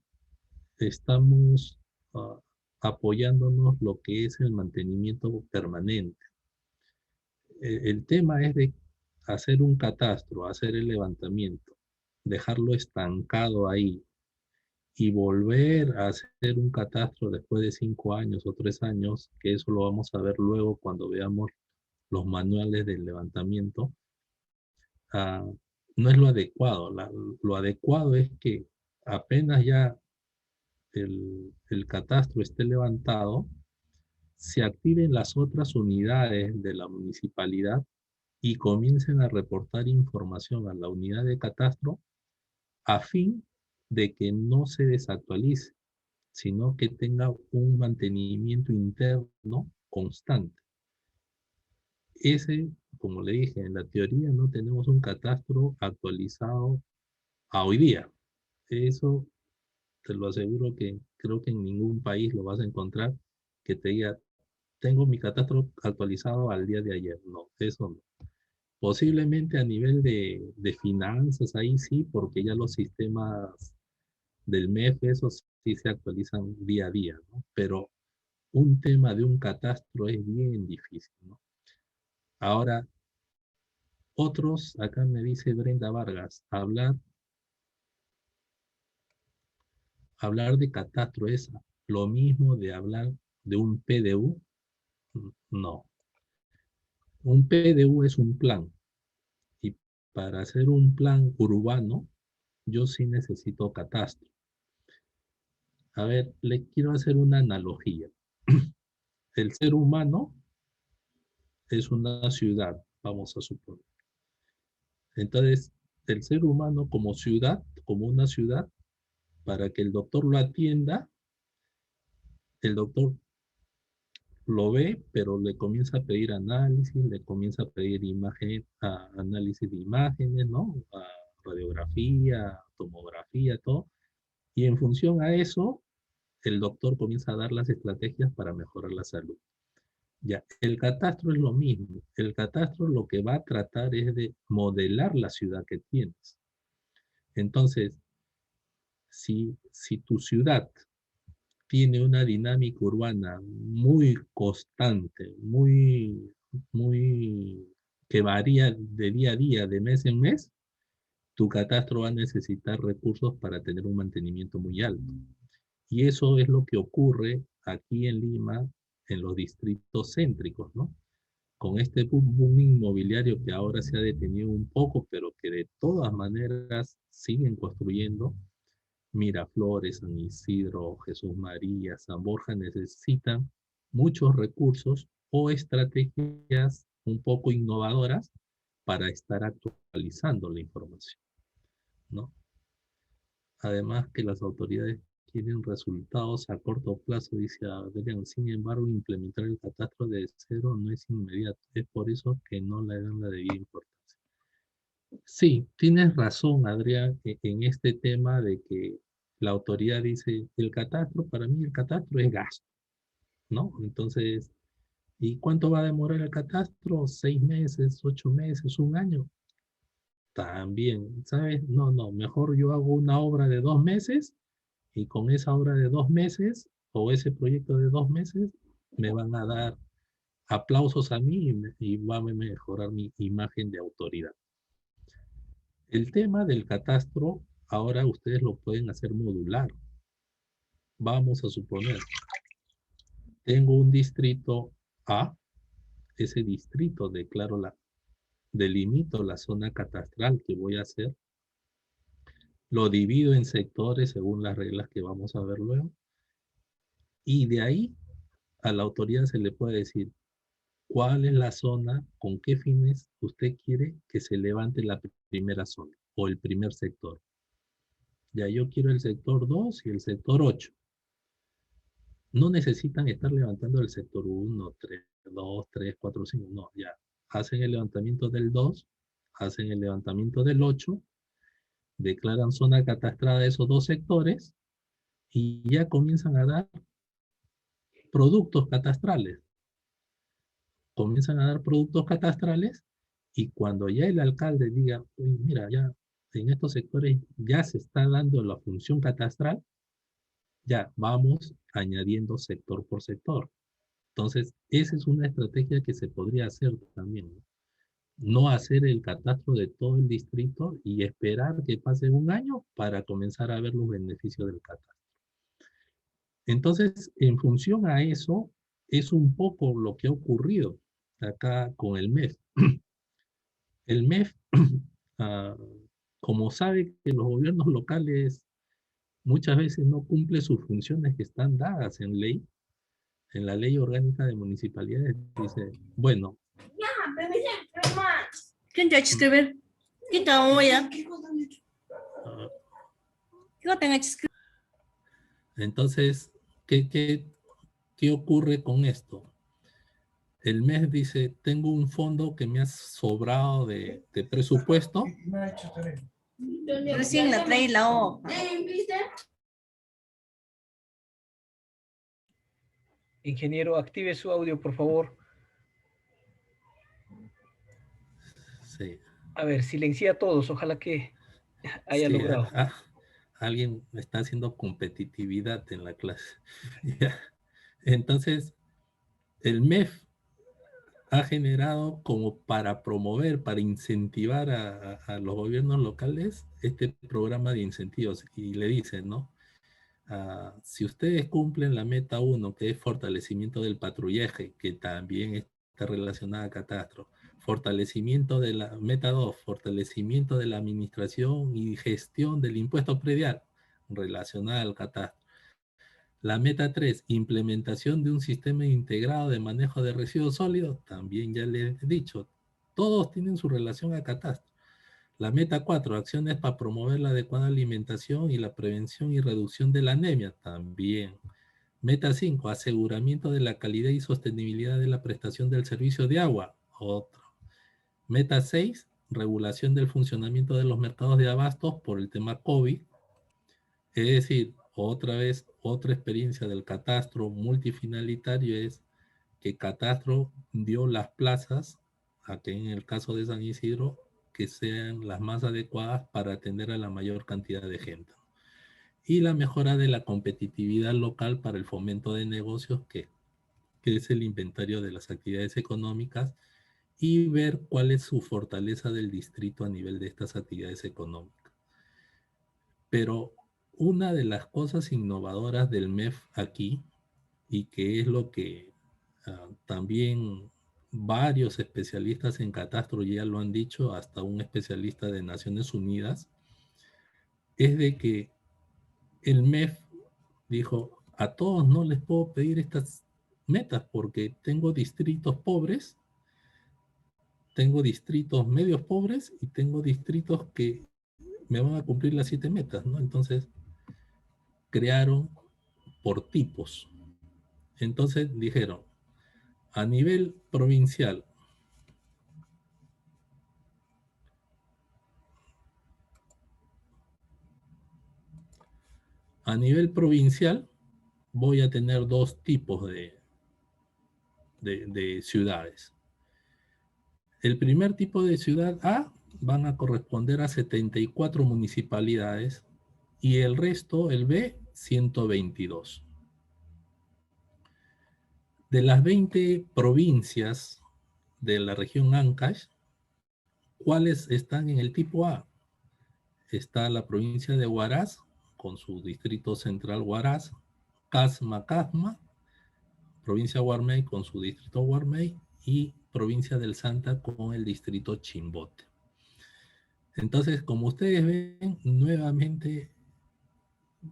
estamos ah, apoyándonos lo que es el mantenimiento permanente. El tema es de hacer un catastro, hacer el levantamiento, dejarlo estancado ahí y volver a hacer un catastro después de 5 años o 3 años, que eso lo vamos a ver luego cuando veamos los manuales del levantamiento. ah, no es lo adecuado. Lo adecuado es que apenas ya el catastro esté levantado, se activen las otras unidades de la municipalidad y comiencen a reportar información a la unidad de catastro a fin de que no se desactualice, sino que tenga un mantenimiento interno constante. Ese, como le dije, en la teoría no tenemos un catastro actualizado a hoy día. Eso te lo aseguro que creo que en ningún país lo vas a encontrar que te diga, tengo mi catastro actualizado al día de ayer. No, eso no. Posiblemente a nivel de finanzas, ahí sí, porque ya los sistemas del MEF, esos sí se actualizan día a día, ¿no? Pero un tema de un catastro es bien difícil, ¿no? Ahora, otros, acá me dice Brenda Vargas, hablar de catastro es lo mismo de hablar de un PDU. No. Un PDU es un plan. Y para hacer un plan urbano, yo sí necesito catastro. A ver, le quiero hacer una analogía. El ser humano es una ciudad, vamos a suponer. Entonces, el ser humano como ciudad, como una ciudad, para que el doctor lo atienda, el doctor lo ve, pero le comienza a pedir análisis, le comienza a pedir análisis de imágenes, ¿no? Radiografía, tomografía, todo. Y en función a eso, el doctor comienza a dar las estrategias para mejorar la salud. Ya, el catastro es lo mismo. El catastro lo que va a tratar es de modelar la ciudad que tienes. Entonces, si tu ciudad tiene una dinámica urbana muy constante, muy, que varía de día a día, de mes en mes, tu catastro va a necesitar recursos para tener un mantenimiento muy alto. Y eso es lo que ocurre aquí en Lima, en los distritos céntricos, ¿no? con este boom inmobiliario que ahora se ha detenido un poco, pero que de todas maneras siguen construyendo, Miraflores, San Isidro, Jesús María, San Borja necesitan muchos recursos o estrategias un poco innovadoras para estar actualizando la información, ¿no? Además que las autoridades quieren resultados a corto plazo, dice Adrián. Sin embargo, implementar el catastro de cero no es inmediato. Es por eso que no le dan la debida importancia. Sí, tienes razón, Adrián, en este tema de que la autoridad dice, el catastro, para mí el catastro es gasto, ¿no? Entonces, ¿y cuánto va a demorar el catastro? 6 meses, 8 meses, un año. También, ¿sabes? No, no, mejor yo hago una obra de 2 meses y con esa obra de 2 meses o ese proyecto de 2 meses me van a dar aplausos a mí y va a mejorar mi imagen de autoridad. El tema del catastro, ahora ustedes lo pueden hacer modular. Vamos a suponer, tengo un distrito A, ese distrito delimito la zona catastral que voy a hacer, lo divido en sectores según las reglas que vamos a ver luego, y de ahí a la autoridad se le puede decir cuál es la zona, con qué fines usted quiere que se levante la primera zona o el primer sector. Ya yo quiero el sector 2 y el sector 8. No necesitan estar levantando el sector 1, 3, 2, 3, 4, 5. No, ya. Hacen el levantamiento del 2, hacen el levantamiento del 8, declaran zona catastrada de esos dos sectores y ya comienzan a dar productos catastrales. Comienzan a dar productos catastrales y cuando ya el alcalde diga, uy, mira, ya en estos sectores ya se está dando la función catastral, ya vamos añadiendo sector por sector. Entonces, esa es una estrategia que se podría hacer también, ¿no? No hacer el catastro de todo el distrito y esperar que pase un año para comenzar a ver los beneficios del catastro. Entonces, en función a eso, es un poco lo que ha ocurrido acá con el MEF. El MEF, ah, como sabe que los gobiernos locales muchas veces no cumplen sus funciones que están dadas en ley, en la ley orgánica de municipalidades, dice, bueno, ¿Quién te ha hecho escribir? ¿Quién te va a ah, ¿Qué te ha hecho escribir? entonces, ¿qué ocurre con esto? El MEF dice, tengo un fondo que me ha sobrado de presupuesto. Recién la traí la O. Ingeniero, active su audio, por favor. Sí, A ver, silencia a todos. Ojalá que haya sí, logrado. alguien está haciendo competitividad en la clase. Ya. Entonces, el MEF ha generado como para promover, para incentivar a los gobiernos locales este programa de incentivos y le dicen, ¿no? Si ustedes cumplen la meta 1, que es fortalecimiento del patrullaje, que también está relacionada a catastro, fortalecimiento de la meta 2, fortalecimiento de la administración y gestión del impuesto predial, relacionada al catastro. La meta 3, implementación de un sistema integrado de manejo de residuos sólidos, también ya les he dicho, todos tienen su relación a catastro. La meta 4, acciones para promover la adecuada alimentación y la prevención y reducción de la anemia, también. Meta 5, aseguramiento de la calidad y sostenibilidad de la prestación del servicio de agua, otro. Meta 6, regulación del funcionamiento de los mercados de abastos por el tema COVID. Es decir, otra vez, otra experiencia del catastro multifinalitario es que Catastro dio las plazas, aquí en el caso de San Isidro, que sean las más adecuadas para atender a la mayor cantidad de gente. Y la mejora de la competitividad local para el fomento de negocios, que es el inventario de las actividades económicas, y ver cuál es su fortaleza del distrito a nivel de estas actividades económicas. Pero una de las cosas innovadoras del MEF aquí, y que es lo que también varios especialistas en catastro ya lo han dicho, hasta un especialista de Naciones Unidas, es de que el MEF dijo, a todos no les puedo pedir estas metas porque tengo distritos pobres, tengo distritos medios pobres y tengo distritos que me van a cumplir las 7 metas, ¿no? Entonces, crearon por tipos. Entonces dijeron, a nivel provincial, voy a tener dos tipos de ciudades. El primer tipo de ciudad A van a corresponder a 74 municipalidades y el resto, el B, 122. De las 20 provincias de la región Ancash, ¿cuáles están en el tipo A? Está la provincia de Huaraz, con su distrito central Huaraz, Casma, provincia Guarmey con su distrito Guarmey y provincia del Santa con el distrito Chimbote. Entonces, como ustedes ven, nuevamente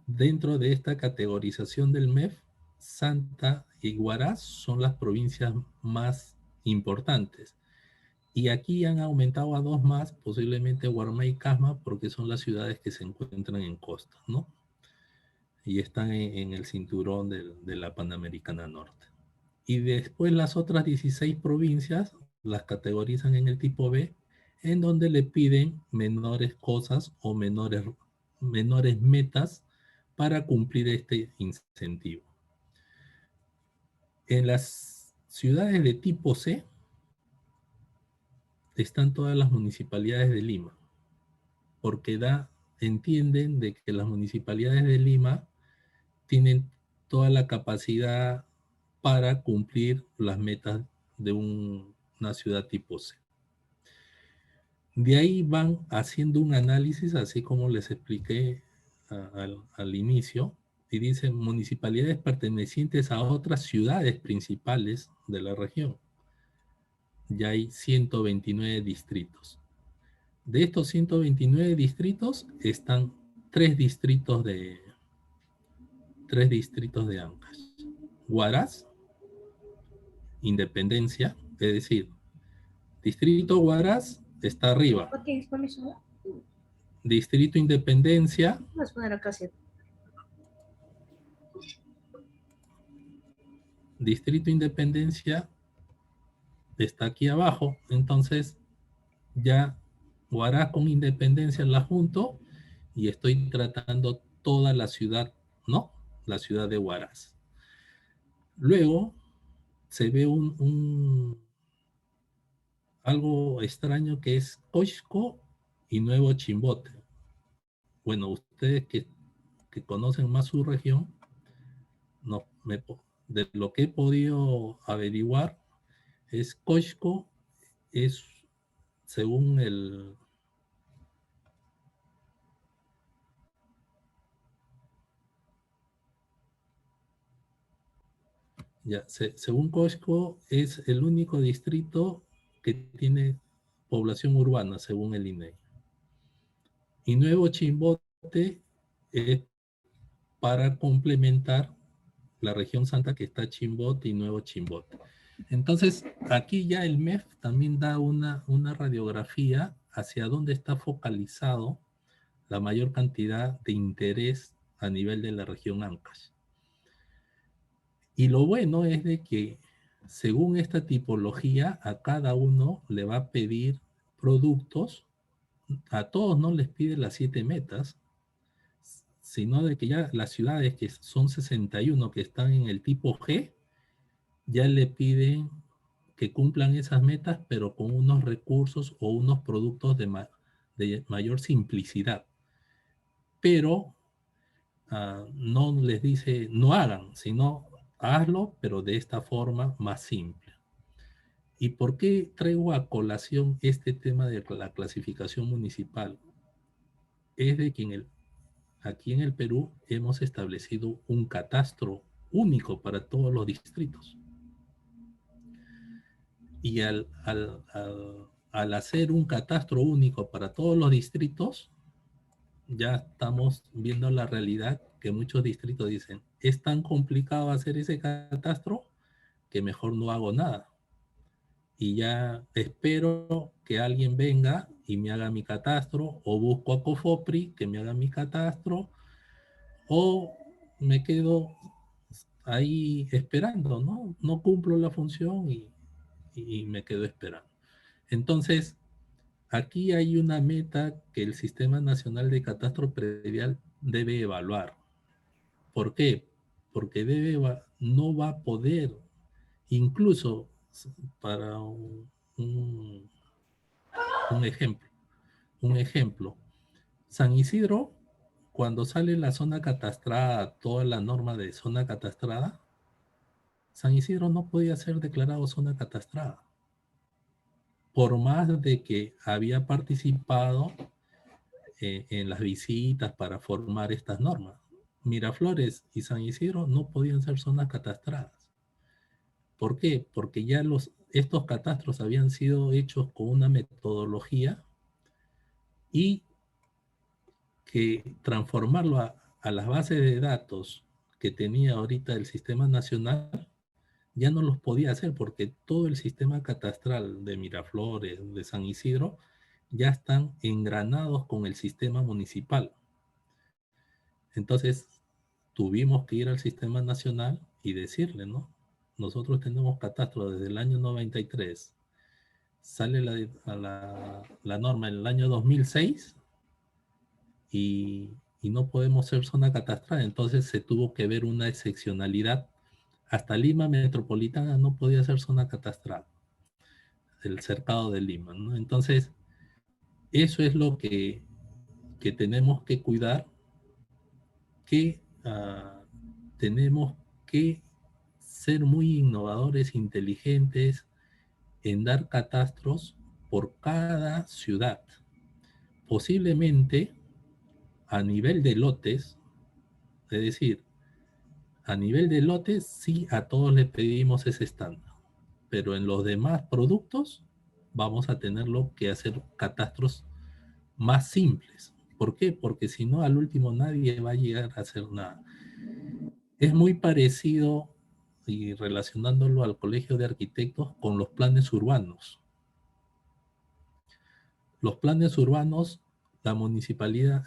dentro de esta categorización del MEF, Santa y Huaraz son las provincias más importantes. Y aquí han aumentado a dos más, posiblemente Guarmey y Casma, porque son las ciudades que se encuentran en costa, ¿no? Y están en el cinturón de la Panamericana Norte. Y después las otras 16 provincias las categorizan en el tipo B, en donde le piden menores cosas o menores metas para cumplir este incentivo. En las ciudades de tipo C están todas las municipalidades de Lima, porque entienden de que las municipalidades de Lima tienen toda la capacidad para cumplir las metas de una ciudad tipo C. De ahí van haciendo un análisis, así como les expliqué al inicio, y dicen municipalidades pertenecientes a otras ciudades principales de la región. Ya hay 129 distritos. De estos 129 distritos están tres distritos de Ancash. Huaraz, Independencia, es decir, distrito Huaraz está arriba. Distrito Independencia está aquí abajo, entonces ya Huaraz con Independencia la junto y estoy tratando toda la ciudad, ¿no? La ciudad de Huaraz. Luego se ve algo extraño que es Coixco y Nuevo Chimbote. Bueno, ustedes que conocen más su región, no, de lo que he podido averiguar, es Coixco, es según según Coixco, es el único distrito que tiene población urbana, según el INEI. Y Nuevo Chimbote es para complementar la región Santa, que está Chimbote y Nuevo Chimbote. Entonces, aquí ya el MEF también da una radiografía hacia dónde está focalizado la mayor cantidad de interés a nivel de la región Ancash. Y lo bueno es de que, según esta tipología, a cada uno le va a pedir productos, a todos no les pide las 7 metas, sino de que ya las ciudades que son 61 que están en el tipo G, ya le piden que cumplan esas metas, pero con unos recursos o unos productos de mayor simplicidad. Pero no les dice no hagan, sino hazlo, pero de esta forma más simple. ¿Y por qué traigo a colación este tema de la clasificación municipal? Es de que aquí en el Perú hemos establecido un catastro único para todos los distritos. Y al hacer un catastro único para todos los distritos, ya estamos viendo la realidad que muchos distritos dicen, es tan complicado hacer ese catastro que mejor no hago nada. Y ya espero que alguien venga y me haga mi catastro, o busco a Cofopri que me haga mi catastro, o me quedo ahí esperando, ¿no? No cumplo la función y me quedo esperando. Entonces, aquí hay una meta que el Sistema Nacional de Catastro Predial debe evaluar. ¿Por qué? Porque no va a poder, incluso para un ejemplo, San Isidro, cuando sale la zona catastrada, toda la norma de zona catastrada, San Isidro no podía ser declarado zona catastrada, por más de que había participado en las visitas para formar estas normas. Miraflores y San Isidro no podían ser zonas catastradas. ¿Por qué? Porque ya estos catastros habían sido hechos con una metodología y que transformarlo a las bases de datos que tenía ahorita el Sistema Nacional ya no los podía hacer porque todo el sistema catastral de Miraflores, de San Isidro, ya están engranados con el sistema municipal. Entonces, tuvimos que ir al Sistema Nacional y decirle, ¿no? Nosotros tenemos catastro desde el año 93, sale la norma en el año 2006 y no podemos ser zona catastrada. Entonces se tuvo que ver una excepcionalidad. Hasta Lima Metropolitana no podía ser zona catastrada, el cercado de Lima, ¿no? Entonces, eso es lo que tenemos que cuidar, que tenemos que ser muy innovadores, inteligentes en dar catastros por cada ciudad. Posiblemente a nivel de lotes, es decir, a nivel de lotes sí a todos les pedimos ese estándar, pero en los demás productos vamos a tenerlo que hacer catastros más simples. ¿Por qué? Porque si no, al último nadie va a llegar a hacer nada. Es muy parecido, y relacionándolo al Colegio de Arquitectos, con los planes urbanos. Los planes urbanos, la municipalidad,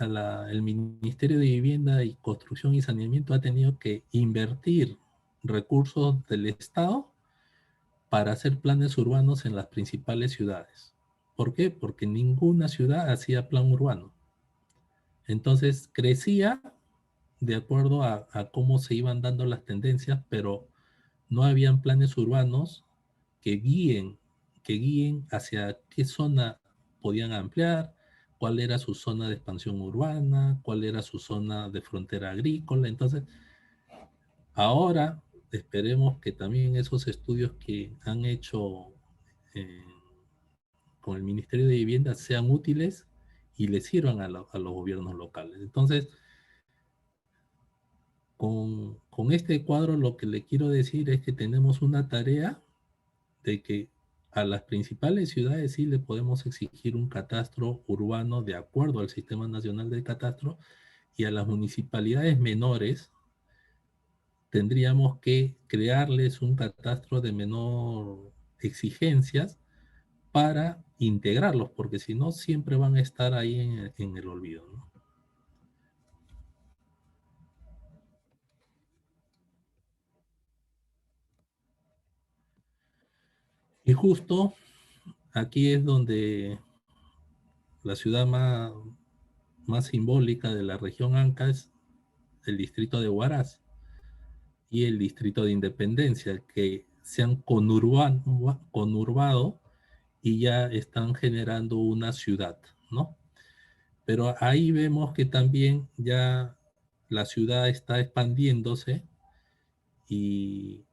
el Ministerio de Vivienda y Construcción y Saneamiento ha tenido que invertir recursos del Estado para hacer planes urbanos en las principales ciudades. ¿Por qué? Porque ninguna ciudad hacía plan urbano. Entonces crecía de acuerdo a cómo se iban dando las tendencias, pero no habían planes urbanos que guíen hacia qué zona podían ampliar, cuál era su zona de expansión urbana, cuál era su zona de frontera agrícola. Entonces, ahora esperemos que también esos estudios que han hecho eh, con el Ministerio de Vivienda sean útiles y les sirvan a los gobiernos locales. Entonces, con este cuadro lo que le quiero decir es que tenemos una tarea de que a las principales ciudades sí le podemos exigir un catastro urbano de acuerdo al Sistema Nacional de Catastro, y a las municipalidades menores tendríamos que crearles un catastro de menor exigencias para integrarlos, porque si no siempre van a estar ahí en el olvido, ¿no? Y justo aquí es donde la ciudad más simbólica de la región Anca es el distrito de Huaraz y el distrito de Independencia, que se han conurbado y ya están generando una ciudad, ¿no? Pero ahí vemos que también ya la ciudad está expandiéndose y,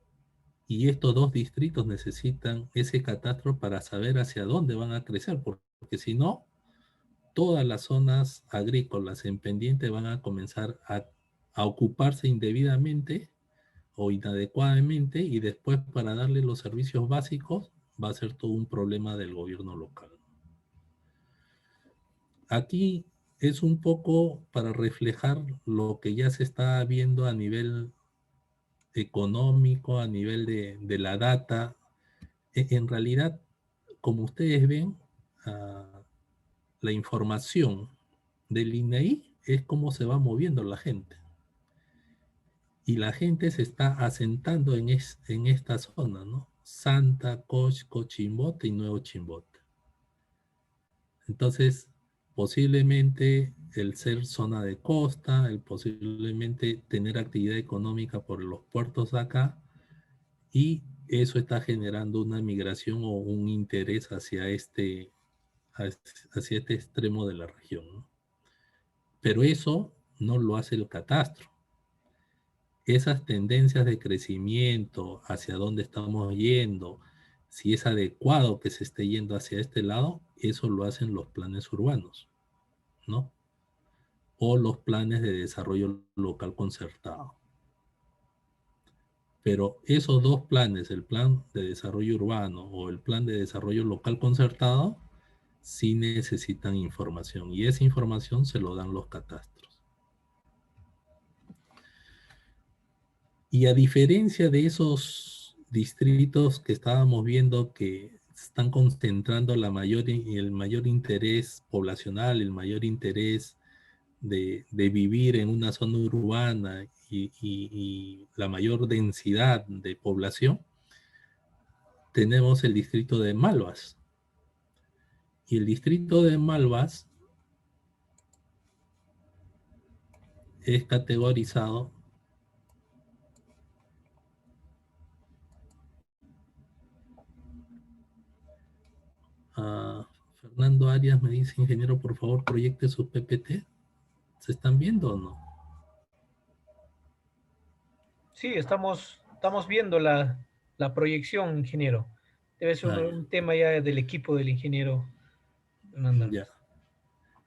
y estos dos distritos necesitan ese catastro para saber hacia dónde van a crecer, porque si no, todas las zonas agrícolas en pendiente van a comenzar a ocuparse indebidamente o inadecuadamente, y después para darle los servicios básicos va a ser todo un problema del gobierno local. Aquí es un poco para reflejar lo que ya se está viendo a nivel económico, a nivel de la data. En realidad, como ustedes ven, la información del INEI es cómo se va moviendo la gente. Y la gente se está asentando en esta zona, ¿no? Santa, Cosco, Chimbote y Nuevo Chimbote. Entonces, posiblemente el ser zona de costa, el posiblemente tener actividad económica por los puertos acá, y eso está generando una migración o un interés hacia este extremo de la región, ¿no? Pero eso no lo hace el catastro. Esas tendencias de crecimiento, hacia dónde estamos yendo, si es adecuado que se esté yendo hacia este lado, eso lo hacen los planes urbanos, ¿no? O los planes de desarrollo local concertado. Pero esos dos planes, el plan de desarrollo urbano o el plan de desarrollo local concertado, sí necesitan información, y esa información se lo dan los catastros. Y a diferencia de esos distritos que estábamos viendo que están concentrando el mayor interés poblacional, el mayor interés de vivir en una zona urbana y la mayor densidad de población, tenemos el distrito de Malvas. Y el distrito de Malvas es categorizado Fernando Arias me dice: ingeniero, por favor, proyecte sus PPT. ¿Se están viendo o no? Sí, estamos viendo la proyección, ingeniero. Debe ser un tema ya del equipo del ingeniero Fernando. Ya.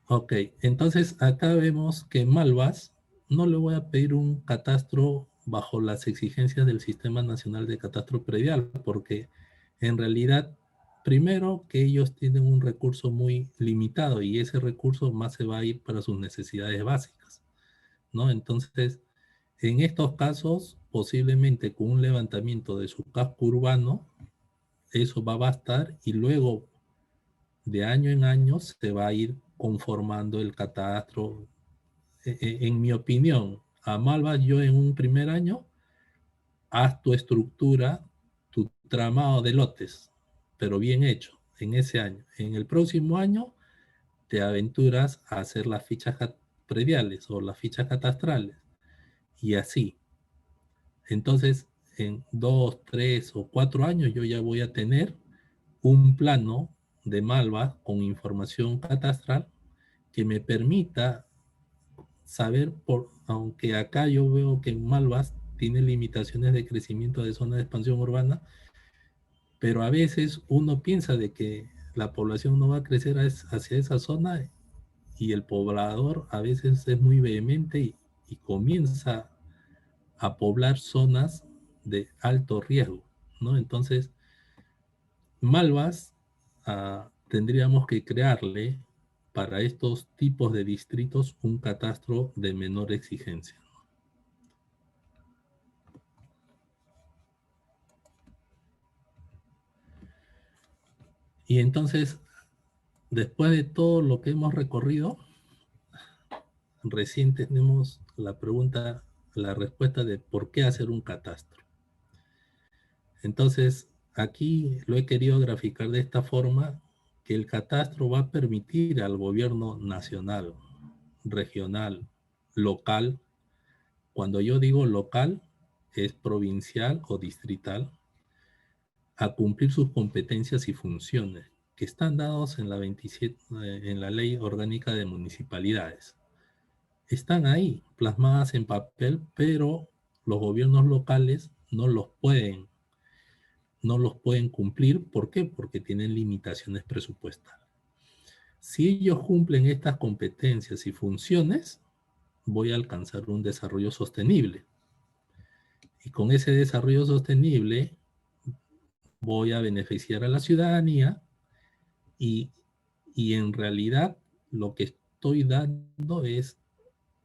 Ok, entonces acá vemos que Malvas no le voy a pedir un catastro bajo las exigencias del Sistema Nacional de Catastro Predial, porque en realidad, primero que ellos tienen un recurso muy limitado y ese recurso más se va a ir para sus necesidades básicas, ¿no? Entonces, en estos casos, posiblemente con un levantamiento de su casco urbano, eso va a bastar, y luego de año en año se va a ir conformando el catastro. En mi opinión, a Malvas, yo en un primer año, haz tu estructura, tu tramado de lotes, pero bien hecho en ese año. En el próximo año te aventuras a hacer las fichas prediales o las fichas catastrales, y así. Entonces, en 2, 3 o 4 años yo ya voy a tener un plano de Malvas con información catastral que me permita saber, aunque acá yo veo que Malvas tiene limitaciones de crecimiento de zona de expansión urbana, pero a veces uno piensa de que la población no va a crecer hacia esa zona, y el poblador a veces es muy vehemente y comienza a poblar zonas de alto riesgo, ¿no? Entonces, Malvas tendríamos que crearle para estos tipos de distritos un catastro de menor exigencia. Y entonces, después de todo lo que hemos recorrido, recién tenemos la respuesta de por qué hacer un catastro. Entonces, aquí lo he querido graficar de esta forma, que el catastro va a permitir al gobierno nacional, regional, local. Cuando yo digo local, es provincial o distrital, a cumplir sus competencias y funciones que están dados en la 27, en la Ley Orgánica de Municipalidades. Están ahí, plasmadas en papel, pero los gobiernos locales no los pueden cumplir. ¿Por qué? Porque tienen limitaciones presupuestales. Si ellos cumplen estas competencias y funciones, voy a alcanzar un desarrollo sostenible. Y con ese desarrollo sostenible voy a beneficiar a la ciudadanía y, y en realidad lo que estoy dando es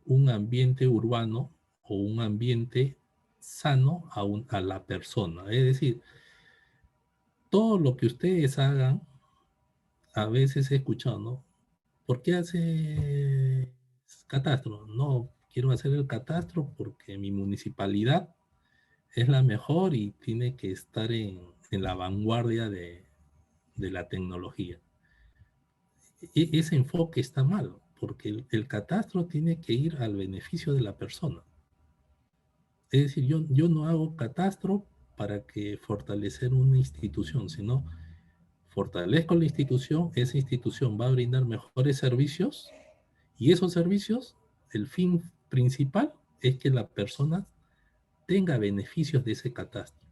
un ambiente urbano o un ambiente sano a la persona. Es decir, todo lo que ustedes hagan, a veces he escuchado, ¿no? ¿Por qué hace catastro? No, quiero hacer el catastro porque mi municipalidad es la mejor y tiene que estar en la vanguardia de la tecnología. Ese enfoque está mal, porque el catastro tiene que ir al beneficio de la persona. Es decir, yo no hago catastro para que fortalecer una institución, sino fortalezco la institución, esa institución va a brindar mejores servicios y esos servicios, el fin principal es que la persona tenga beneficios de ese catastro.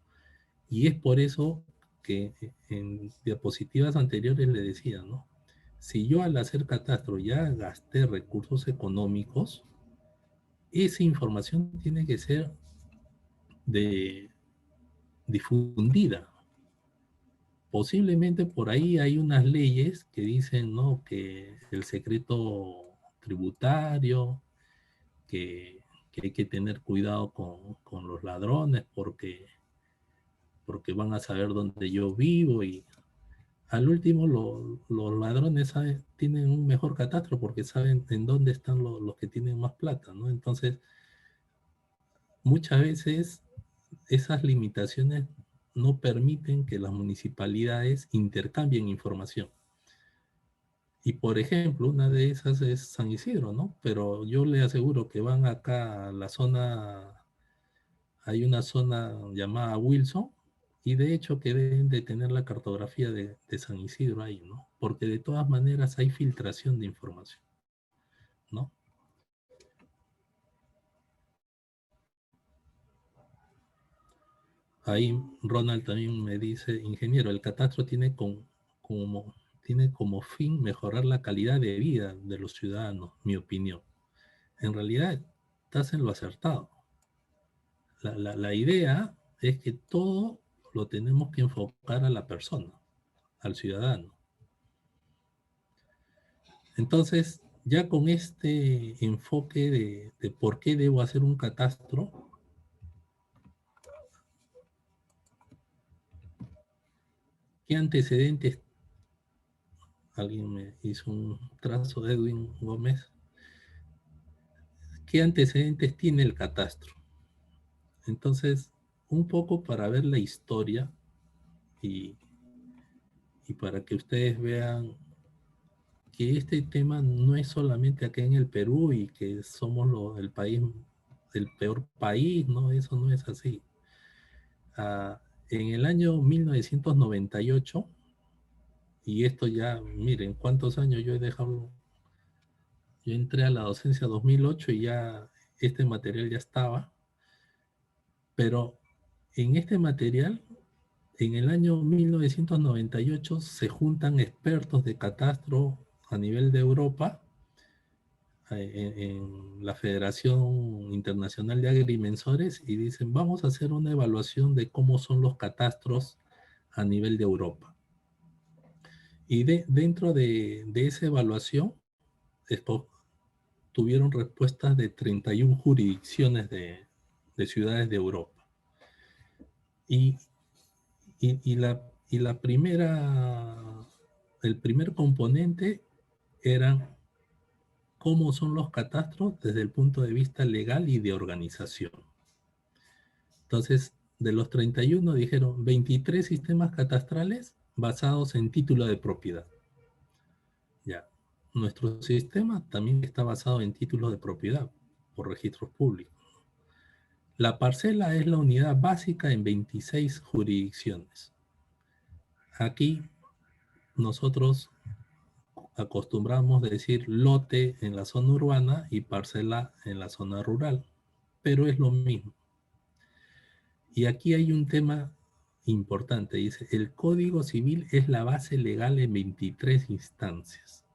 Y es por eso que en diapositivas anteriores le decía, ¿no? Si yo al hacer catastro ya gasté recursos económicos, esa información tiene que ser difundida. Posiblemente por ahí hay unas leyes que dicen, ¿no? Que el secreto tributario, que hay que tener cuidado con los ladrones porque van a saber dónde yo vivo y al último los ladrones tienen un mejor catastro porque saben en dónde están los que tienen más plata, ¿no? Entonces, muchas veces esas limitaciones no permiten que las municipalidades intercambien información. Y por ejemplo, una de esas es San Isidro, ¿no? Pero yo le aseguro que van acá a la zona, hay una zona llamada Wilson, y de hecho que deben de tener la cartografía de San Isidro ahí, ¿no? Porque de todas maneras hay filtración de información, ¿no? Ahí Ronald también me dice, ingeniero, el catastro tiene como fin mejorar la calidad de vida de los ciudadanos, mi opinión. En realidad, estás en lo acertado. La idea es que todo lo tenemos que enfocar a la persona, al ciudadano. Entonces, ya con este enfoque de por qué debo hacer un catastro, ¿qué antecedentes? Alguien me hizo un trazo de Edwin Gómez. ¿Qué antecedentes tiene el catastro? Entonces, un poco para ver la historia y, y para que ustedes vean que este tema no es solamente acá en el Perú y que somos el país, el peor país, ¿no? Eso no es así. En el año 1998, y esto ya, miren, cuántos años yo he dejado, yo entré a la docencia 2008 y ya este material ya estaba, pero en este material, en el año 1998 se juntan expertos de catastro a nivel de Europa en la Federación Internacional de Agrimensores y dicen, vamos a hacer una evaluación de cómo son los catastros a nivel de Europa. Y dentro de esa evaluación tuvieron respuestas de 31 jurisdicciones de ciudades de Europa. Y, la primera, el primer componente eran cómo son los catastros desde el punto de vista legal y de organización. Entonces, de los 31 dijeron 23 sistemas catastrales basados en título de propiedad. Ya. Nuestro sistema también está basado en títulos de propiedad por registros públicos. La parcela es la unidad básica en 26 jurisdicciones. Aquí nosotros acostumbramos decir lote en la zona urbana y parcela en la zona rural, pero es lo mismo. Y aquí hay un tema importante, dice, el Código Civil es la base legal en 23 instancias.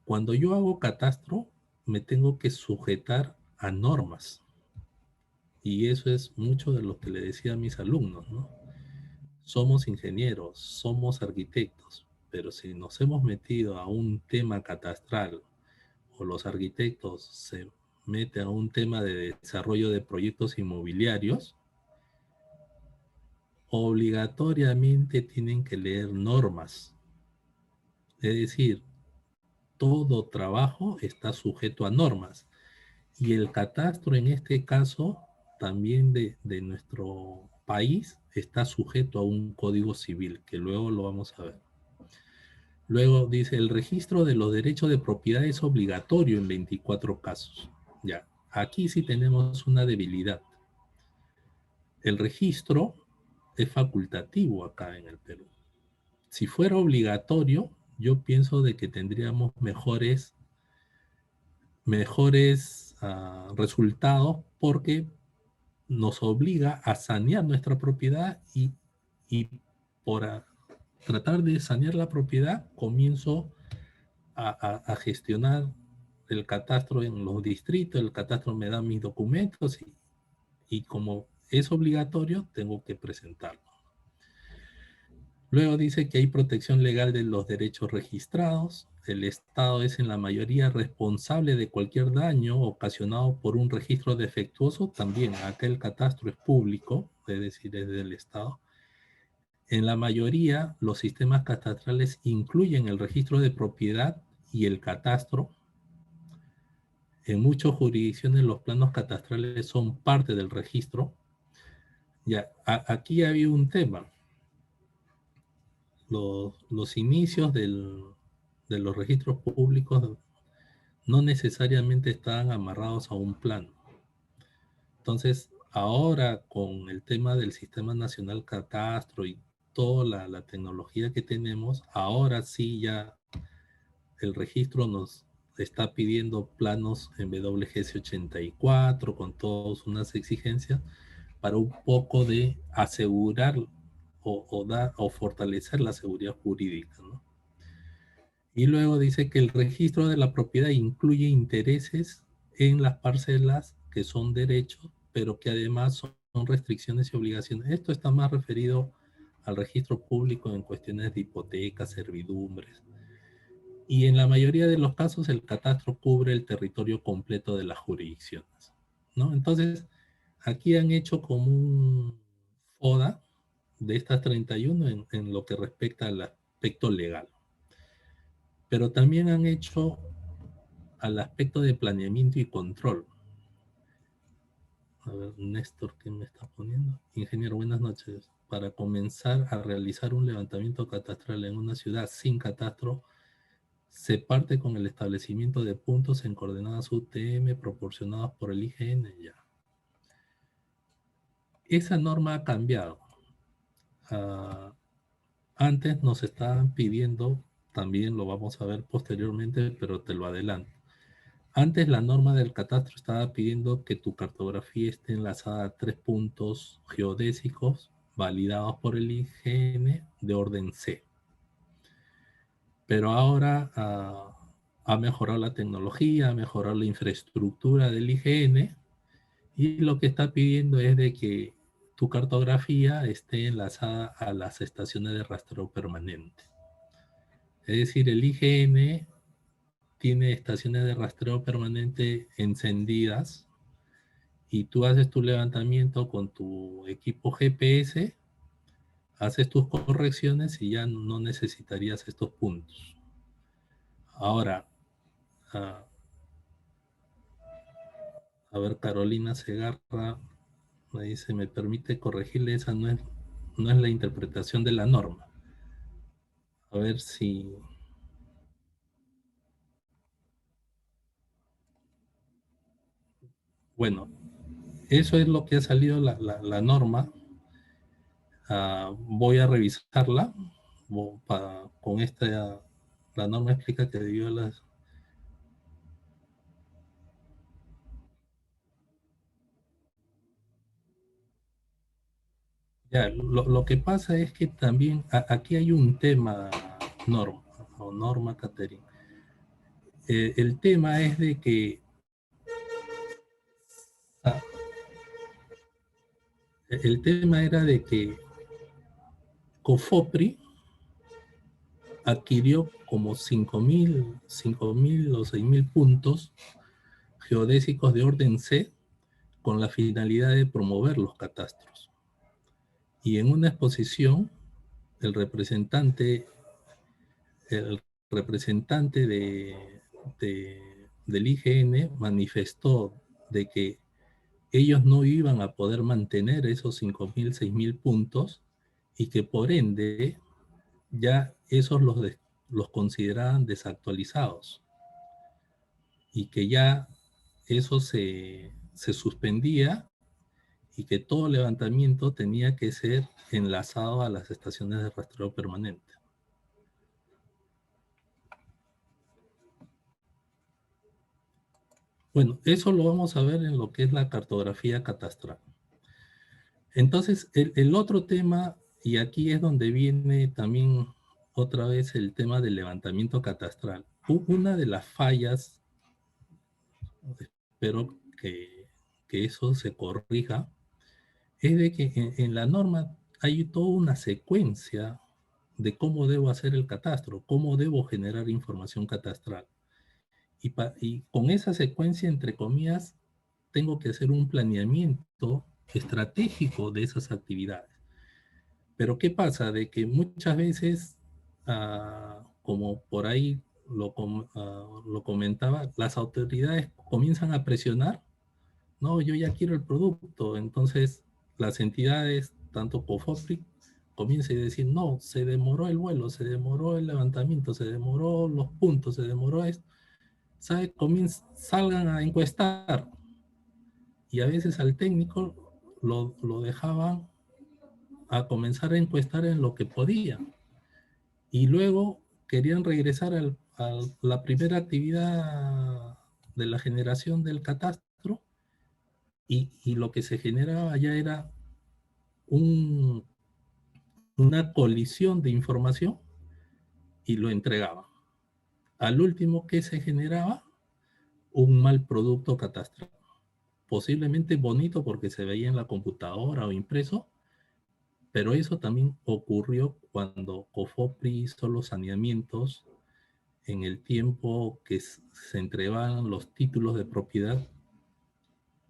Cuando yo hago catastro, me tengo que sujetar a normas. Y eso es mucho de lo que le decía a mis alumnos, ¿no? somos ingenieros, somos arquitectos, pero si nos hemos metido a un tema catastral o los arquitectos se meten a un tema de desarrollo de proyectos inmobiliarios, obligatoriamente tienen que leer normas. Es decir, todo trabajo está sujeto a normas. Y el catastro en este caso, también de nuestro país, está sujeto a un código civil, que luego lo vamos a ver. Luego dice, el registro de los derechos de propiedad es obligatorio en 24 casos. Ya, aquí sí tenemos una debilidad. El registro es facultativo acá en el Perú. Si fuera obligatorio, yo pienso de que tendríamos mejores resultados porque nos obliga a sanear nuestra propiedad y por tratar de sanear la propiedad comienzo a gestionar el catastro en los distritos, el catastro me da mis documentos y como es obligatorio tengo que presentarlo. Luego dice que hay protección legal de los derechos registrados. El Estado es en la mayoría responsable de cualquier daño ocasionado por un registro defectuoso. También acá el catastro es público, es decir, es del Estado. En la mayoría, los sistemas catastrales incluyen el registro de propiedad y el catastro. En muchas jurisdicciones los planos catastrales son parte del registro. Ya, aquí había un tema. Los inicios de los registros públicos no necesariamente estaban amarrados a un plano. Entonces, ahora con el tema del Sistema Nacional Catastro y toda la tecnología que tenemos, ahora sí ya el registro nos está pidiendo planos en WGS84 con todas unas exigencias para un poco de asegurar o fortalecer la seguridad jurídica, ¿no? Y luego dice que el registro de la propiedad incluye intereses en las parcelas que son derechos, pero que además son restricciones y obligaciones. Esto está más referido al registro público en cuestiones de hipotecas, servidumbres. Y en la mayoría de los casos el catastro cubre el territorio completo de las jurisdicciones, ¿no? Entonces, aquí han hecho como un FODA de estas 31 en lo que respecta al aspecto legal. Pero también han hecho al aspecto de planeamiento y control. A ver, Néstor, ¿qué me está poniendo? Ingeniero, buenas noches. Para comenzar a realizar un levantamiento catastral en una ciudad sin catastro, se parte con el establecimiento de puntos en coordenadas UTM proporcionadas por el IGN. Ya. Esa norma ha cambiado. Antes nos estaban pidiendo, también lo vamos a ver posteriormente, pero te lo adelanto. Antes la norma del catastro estaba pidiendo que tu cartografía esté enlazada a 3 puntos geodésicos validados por el IGN de orden C. Pero ahora ha mejorado la tecnología, ha mejorado la infraestructura del IGN y lo que está pidiendo es de que tu cartografía esté enlazada a las estaciones de rastreo permanente. Es decir, el IGN tiene estaciones de rastreo permanente encendidas y tú haces tu levantamiento con tu equipo GPS, haces tus correcciones y ya no necesitarías estos puntos. Ahora, a ver, Carolina Segarra me dice, me permite corregirle, esa no es la interpretación de la norma. A ver si... Bueno, eso es lo que ha salido la norma. Voy a revisarla. Con esta, la norma explica que debido a las... Ya, lo que pasa es que también aquí hay un tema, norma, Catherine. El tema es de que el tema era de que COFOPRI adquirió como 5.000 o 6.000 puntos geodésicos de orden C con la finalidad de promover los catastros. Y en una exposición, el representante del IGN manifestó de que ellos no iban a poder mantener esos 5.000, 6.000 puntos y que por ende ya esos los consideraban desactualizados y que ya eso se suspendía y que todo levantamiento tenía que ser enlazado a las estaciones de rastreo permanente. Bueno, eso lo vamos a ver en lo que es la cartografía catastral. Entonces, el otro tema, y aquí es donde viene también otra vez el tema del levantamiento catastral. Una de las fallas, espero que eso se corrija, es de que en la norma hay toda una secuencia de cómo debo hacer el catastro, cómo debo generar información catastral. Y con esa secuencia, entre comillas, tengo que hacer un planeamiento estratégico de esas actividades. Pero ¿qué pasa? De que muchas veces, como por ahí lo comentaba, las autoridades comienzan a presionar. No, yo ya quiero el producto. Entonces, las entidades, tanto COFOPRI, comienzan a decir, no, se demoró el vuelo, se demoró el levantamiento, se demoró los puntos, se demoró esto. ¿Sabe? Salgan a encuestar. Y a veces al técnico lo dejaban a comenzar a encuestar en lo que podía. Y luego querían regresar a la primera actividad de la generación del catastro y lo que se generaba ya era una colisión de información y lo entregaban. Al último, que se generaba un mal producto catastral. Posiblemente bonito porque se veía en la computadora o impreso, pero eso también ocurrió cuando COFOPRI hizo los saneamientos en el tiempo que se entregaban los títulos de propiedad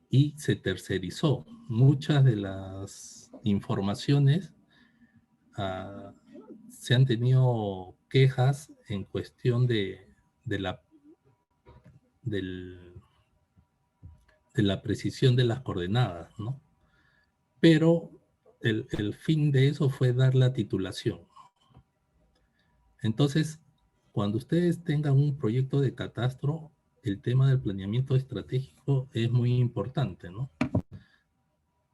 y se tercerizó. Muchas de las informaciones se han tenido quejas en cuestión de la precisión de las coordenadas, ¿no? Pero el fin de eso fue dar la titulación. Entonces, cuando ustedes tengan un proyecto de catastro, el tema del planeamiento estratégico es muy importante, ¿no?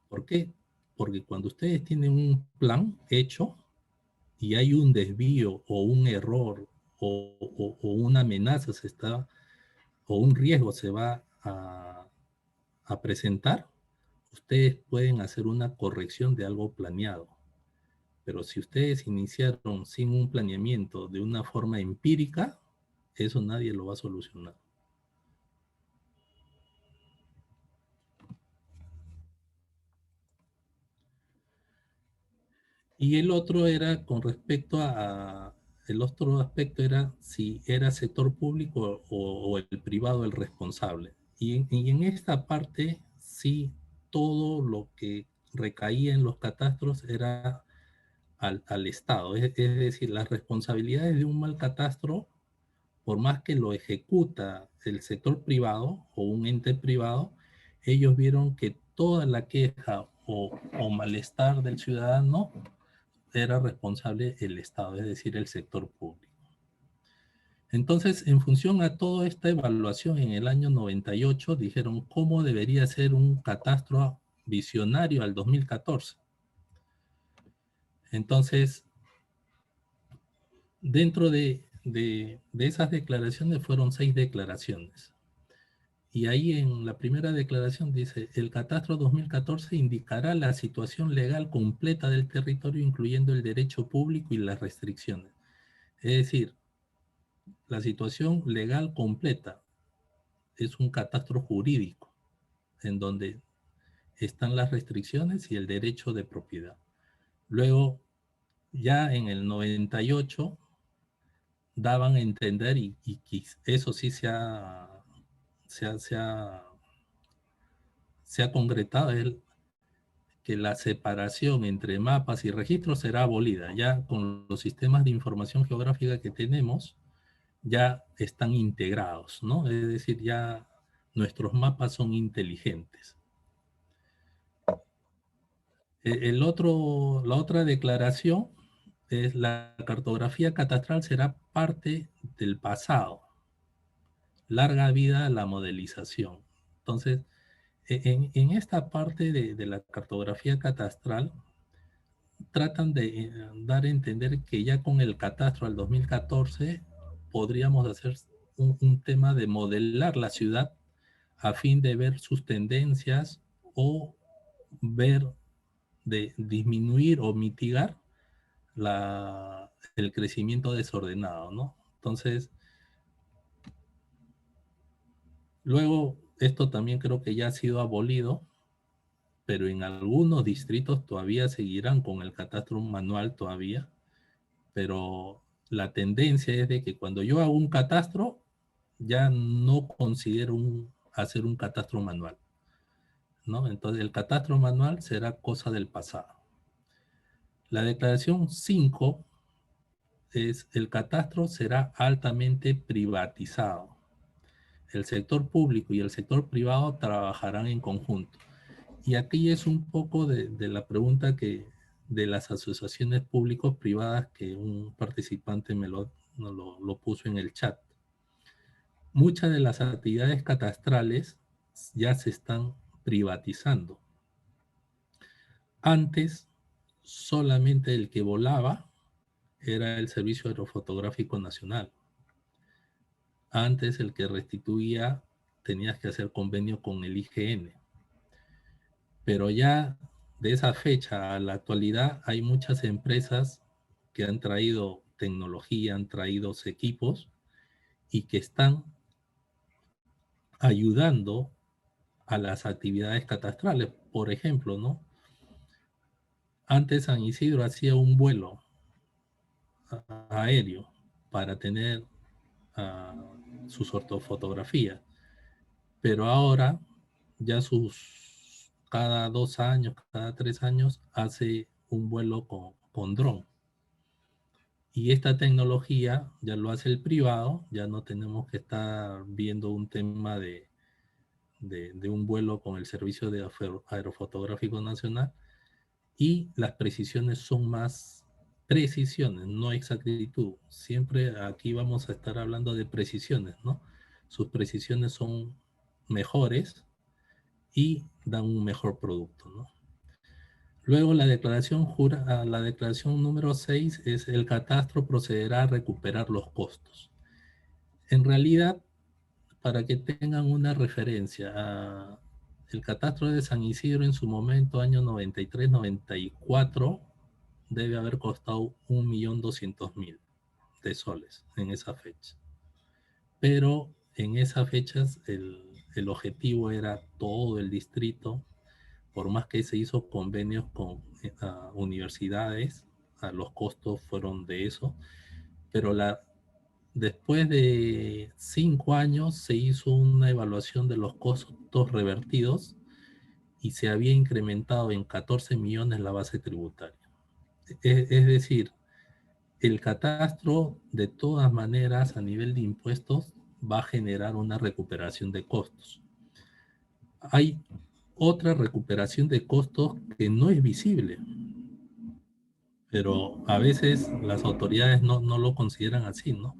¿Por qué? Porque cuando ustedes tienen un plan hecho y hay un desvío o un error o una amenaza o un riesgo se va a presentar, ustedes pueden hacer una corrección de algo planeado. Pero si ustedes iniciaron sin un planeamiento de una forma empírica, eso nadie lo va a solucionar. Y el otro era con respecto el otro aspecto era si era sector público o el privado el responsable. Y en esta parte, sí, todo lo que recaía en los catastros era al Estado. Es decir, las responsabilidades de un mal catastro, por más que lo ejecuta el sector privado o un ente privado, ellos vieron que toda la queja o malestar del ciudadano era responsable el Estado, es decir, el sector público. Entonces, en función a toda esta evaluación en el año 98, dijeron cómo debería ser un catastro visionario al 2014. Entonces, dentro de esas declaraciones fueron 6 declaraciones. Y ahí en la primera declaración dice, el catastro 2014 indicará la situación legal completa del territorio, incluyendo el derecho público y las restricciones. Es decir, la situación legal completa es un catastro jurídico en donde están las restricciones y el derecho de propiedad. Luego ya en el 98 daban a entender, y eso sí se ha, se ha, se ha concretado, es que la separación entre mapas y registros será abolida. Ya con los sistemas de información geográfica que tenemos, ya están integrados, ¿no? Es decir, ya nuestros mapas son inteligentes. La otra declaración es: la cartografía catastral será parte del pasado. Larga vida a la modelización. Entonces, en esta parte de la cartografía catastral, tratan de dar a entender que ya con el catastro al 2014 podríamos hacer un tema de modelar la ciudad a fin de ver sus tendencias o ver de disminuir o mitigar el crecimiento desordenado, ¿no? Entonces, luego esto también creo que ya ha sido abolido, pero en algunos distritos todavía seguirán con el catastro manual todavía, pero la tendencia es de que cuando yo hago un catastro, ya no considero hacer un catastro manual, ¿no? Entonces el catastro manual será cosa del pasado. La declaración 5 es: el catastro será altamente privatizado. El sector público y el sector privado trabajarán en conjunto. Y aquí es un poco de la pregunta de las asociaciones públicos privadas que un participante me lo puso en el chat. Muchas de las actividades catastrales ya se están privatizando. Antes, solamente el que volaba era el Servicio Aerofotográfico Nacional. Antes, el que restituía tenías que hacer convenio con el IGN. Pero ya de esa fecha a la actualidad hay muchas empresas que han traído tecnología, han traído equipos y que están ayudando a las actividades catastrales. Por ejemplo, ¿no? Antes San Isidro hacía un vuelo aéreo para tener sus ortofotografías, pero ahora ya cada 2 años, cada 3 años hace un vuelo con dron. Y esta tecnología ya lo hace el privado, ya no tenemos que estar viendo un tema de un vuelo con el Servicio de Aerofotográfico Nacional, y las precisiones son más precisiones, no exactitud. Siempre aquí vamos a estar hablando de precisiones, ¿no? Sus precisiones son mejores y dan un mejor producto, ¿no? Luego la declaración número 6 es: el catastro procederá a recuperar los costos. En realidad, para que tengan una referencia, el catastro de San Isidro en su momento, año 93-94, debe haber costado 1.200.000 de soles en esa fecha. Pero en esas fechas el objetivo era todo el distrito. Por más que se hizo convenios con universidades, los costos fueron de eso, pero después de 5 años se hizo una evaluación de los costos revertidos y se había incrementado en 14 millones la base tributaria. Es decir, el catastro de todas maneras a nivel de impuestos va a generar una recuperación de costos. Hay otra recuperación de costos que no es visible, pero a veces las autoridades no lo consideran así, ¿no?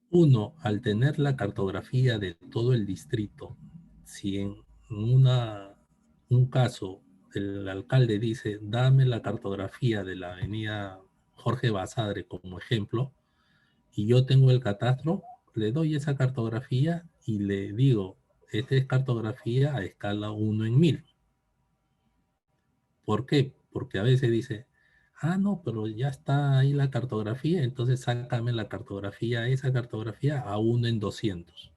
Uno, al tener la cartografía de todo el distrito, si en un caso el alcalde dice: dame la cartografía de la avenida Jorge Basadre como ejemplo, y yo tengo el catastro, le doy esa cartografía y le digo: esta es cartografía a escala 1 en 1000. ¿Por qué? Porque a veces dice: no, pero ya está ahí la cartografía, entonces sácame esa cartografía a 1 en 200.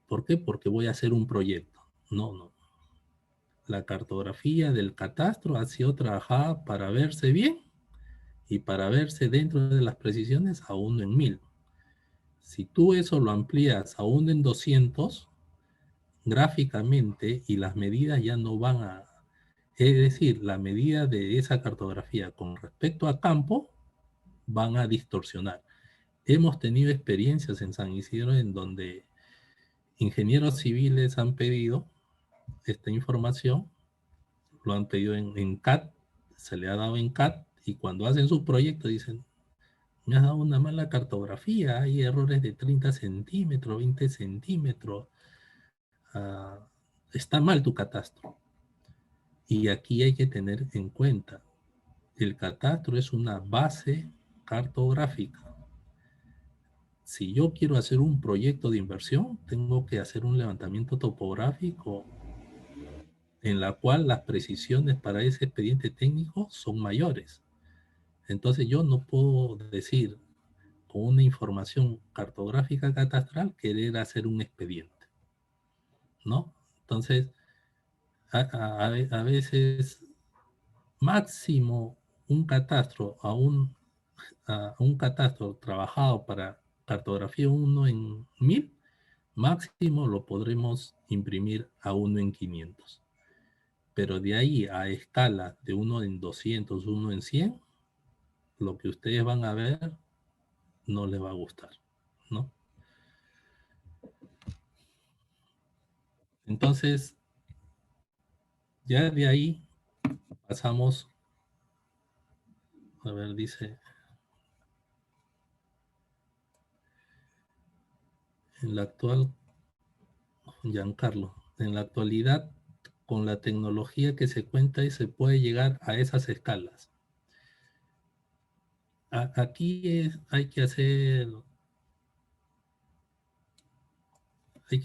¿Por qué? Porque voy a hacer un proyecto. No. La cartografía del catastro ha sido trabajada para verse bien Y para verse dentro de las precisiones, a 1 en 1000. Si tú eso lo amplías a 1 en 200, gráficamente, y las medidas ya no van a... Es decir, la medida de esa cartografía con respecto a campo van a distorsionar. Hemos tenido experiencias en San Isidro en donde ingenieros civiles han pedido esta información, lo han pedido en CAD, se le ha dado en CAD, y cuando hacen su proyecto dicen, me has dado una mala cartografía, hay errores de 30 centímetros, 20 centímetros, está mal tu catastro. Y aquí hay que tener en cuenta, el catastro es una base cartográfica. Si yo quiero hacer un proyecto de inversión, tengo que hacer un levantamiento topográfico en la cual las precisiones para ese expediente técnico son mayores. Entonces yo no puedo decir con una información cartográfica catastral querer hacer un expediente, ¿no? Entonces, a veces máximo un catastro a un catastro trabajado para cartografía 1 en 1000, máximo lo podremos imprimir a 1 en 500. Pero de ahí a escala de 1 en 200, 1 en 100, lo que ustedes van a ver no les va a gustar, ¿no? Entonces, ya de ahí pasamos, a ver, dice, en la actual, Giancarlo, en la actualidad, con la tecnología que se cuenta y se puede llegar a esas escalas. Aquí hay que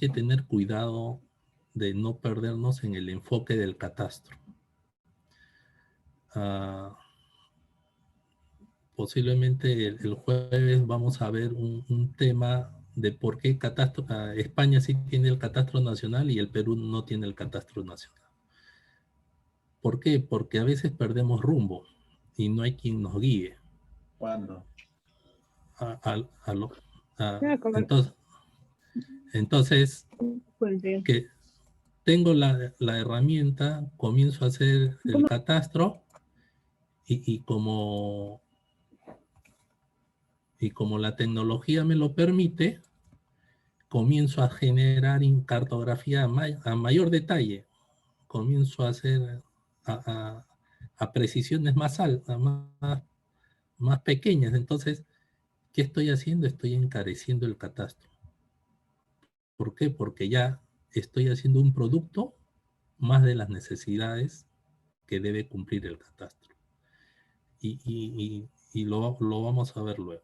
tener cuidado de no perdernos en el enfoque del catastro. Posiblemente el jueves vamos a ver un tema de por qué España sí tiene el catastro nacional y el Perú no tiene el catastro nacional. ¿Por qué? Porque a veces perdemos rumbo y no hay quien nos guíe. ¿Cuándo? Entonces, que tengo la herramienta, comienzo a hacer el catastro y como la tecnología me lo permite, comienzo a generar cartografía a mayor detalle, comienzo a hacer a precisiones más altas, más pequeñas. Entonces, ¿qué estoy haciendo? Estoy encareciendo el catastro. ¿Por qué? Porque ya estoy haciendo un producto más de las necesidades que debe cumplir el catastro. Y lo vamos a ver luego.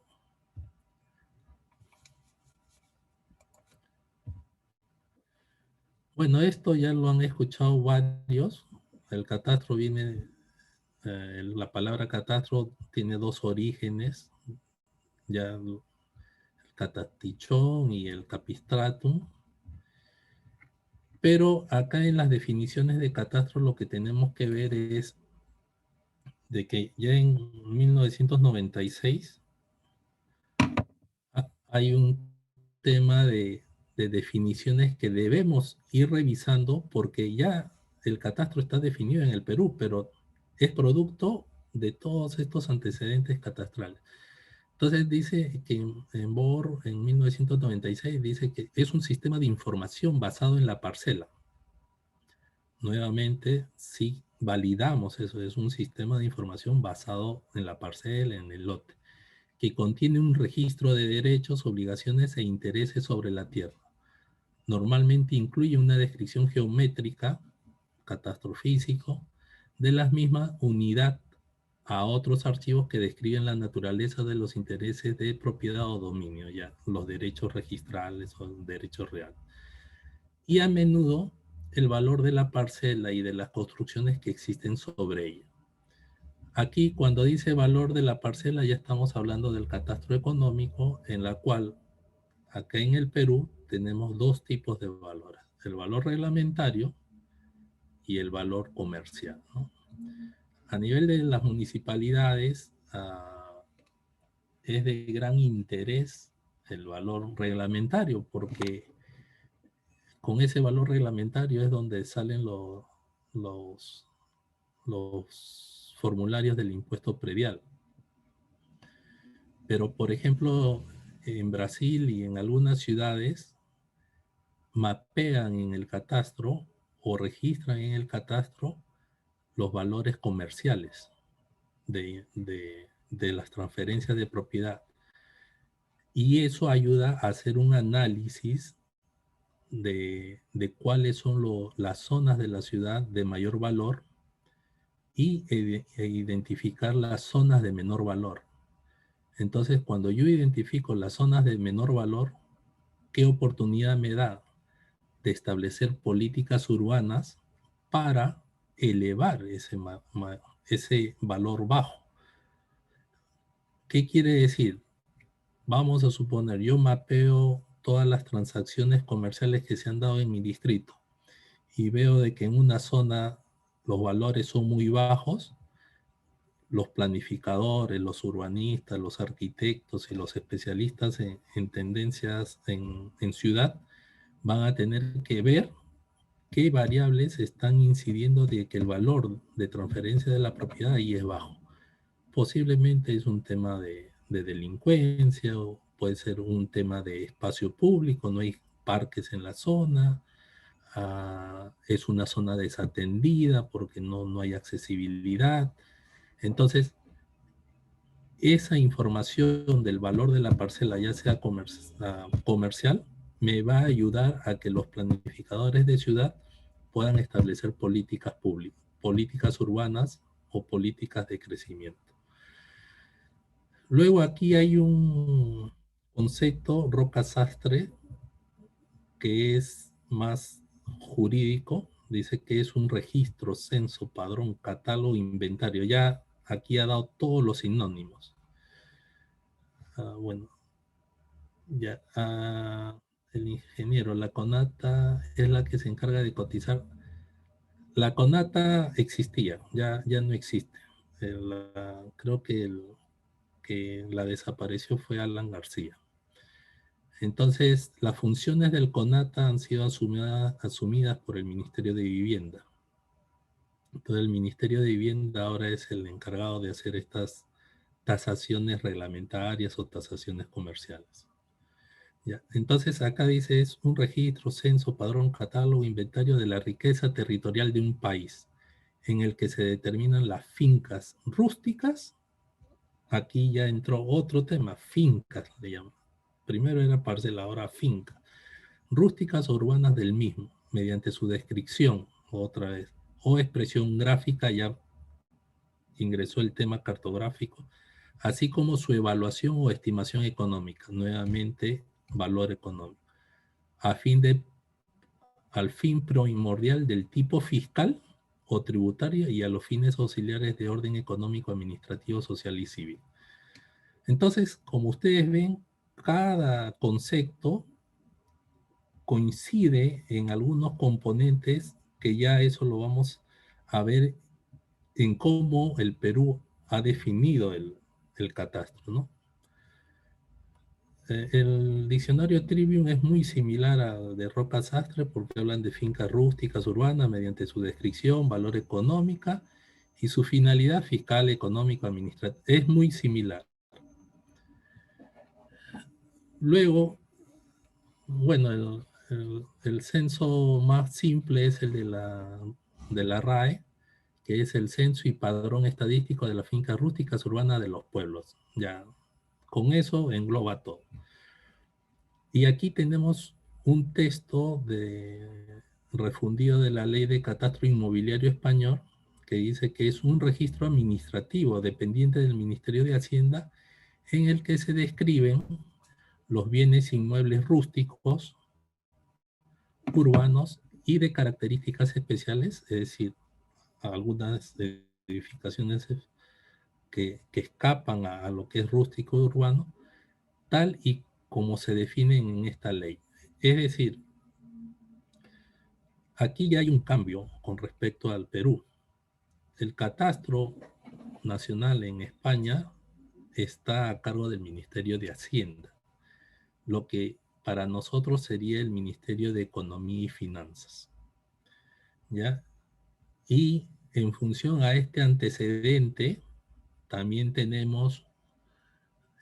Bueno, esto ya lo han escuchado varios. El catastro viene, la palabra catastro tiene dos orígenes, ya el catastichón y el capistratum. Pero acá en las definiciones de catastro lo que tenemos que ver es de que ya en 1996 hay un tema de definiciones que debemos ir revisando porque ya el catastro está definido en el Perú, pero es producto de todos estos antecedentes catastrales. Entonces dice que en BOR en 1996 dice que es un sistema de información basado en la parcela. Nuevamente, sí validamos eso, es un sistema de información basado en la parcela, en el lote, que contiene un registro de derechos, obligaciones e intereses sobre la tierra. Normalmente incluye una descripción geométrica, catastro físico, de la misma unidad a otros archivos que describen la naturaleza de los intereses de propiedad o dominio, ya los derechos registrales o derechos reales. Y a menudo el valor de la parcela y de las construcciones que existen sobre ella. Aquí, cuando dice valor de la parcela, ya estamos hablando del catastro económico, en la cual, acá en el Perú, tenemos dos tipos de valores. El valor reglamentario y el valor comercial, ¿no? A nivel de las municipalidades, es de gran interés el valor reglamentario, porque con ese valor reglamentario es donde salen los, los formularios del impuesto predial. Pero, por ejemplo, en Brasil y en algunas ciudades mapean en el catastro o registran en el catastro los valores comerciales de las transferencias de propiedad. Y eso ayuda a hacer un análisis de cuáles son las zonas de la ciudad de mayor valor e identificar las zonas de menor valor. Entonces, cuando yo identifico las zonas de menor valor, ¿qué oportunidad me da de establecer políticas urbanas para elevar ese valor bajo? ¿Qué quiere decir? Vamos a suponer, yo mapeo todas las transacciones comerciales que se han dado en mi distrito y veo de que en una zona los valores son muy bajos. Los planificadores, los urbanistas, los arquitectos y los especialistas en tendencias en ciudad van a tener que ver qué variables están incidiendo de que el valor de transferencia de la propiedad ahí es bajo. Posiblemente es un tema de delincuencia, o puede ser un tema de espacio público, no hay parques en la zona, es una zona desatendida porque no hay accesibilidad. Entonces, esa información del valor de la parcela, ya sea comercial, me va a ayudar a que los planificadores de ciudad puedan establecer políticas públicas, políticas urbanas o políticas de crecimiento. Luego aquí hay un concepto, Roca-Sastre, que es más jurídico. Dice que es un registro, censo, padrón, catálogo, inventario. Ya aquí ha dado todos los sinónimos. Bueno, ya. El ingeniero, la CONATA es la que se encarga de cotizar. La CONATA existía, ya no existe. Creo que que la desapareció fue Alan García. Entonces, las funciones del CONATA han sido asumidas por el Ministerio de Vivienda. Entonces, el Ministerio de Vivienda ahora es el encargado de hacer estas tasaciones reglamentarias o tasaciones comerciales. Ya. Entonces, acá dice, es un registro, censo, padrón, catálogo, inventario de la riqueza territorial de un país, en el que se determinan las fincas rústicas. Aquí ya entró otro tema, fincas le llaman. Primero era parcela, ahora finca. Rústicas o urbanas del mismo, mediante su descripción, otra vez, o expresión gráfica, ya ingresó el tema cartográfico, así como su evaluación o estimación económica, nuevamente valor económico, al fin primordial del tipo fiscal o tributario y a los fines auxiliares de orden económico, administrativo, social y civil. Entonces, como ustedes ven, cada concepto coincide en algunos componentes que ya eso lo vamos a ver en cómo el Perú ha definido el catastro, ¿no? El diccionario Trivium es muy similar al de Roca-Sastre porque hablan de fincas rústicas urbanas mediante su descripción, valor económica y su finalidad fiscal, económico, administrativa. Es muy similar. Luego, bueno, el censo más simple es el de la RAE, que es el censo y padrón estadístico de las fincas rústicas urbanas de los pueblos. Ya, con eso engloba todo. Y aquí tenemos un texto refundido de la Ley de Catastro Inmobiliario Español, que dice que es un registro administrativo dependiente del Ministerio de Hacienda, en el que se describen los bienes inmuebles rústicos, urbanos y de características especiales, es decir, algunas edificaciones que escapan a lo que es rústico urbano, tal y como se definen en esta ley. Es decir, aquí ya hay un cambio con respecto al Perú. El catastro nacional en España está a cargo del Ministerio de Hacienda, lo que para nosotros sería el Ministerio de Economía y Finanzas, ¿ya? Y en función a este antecedente, también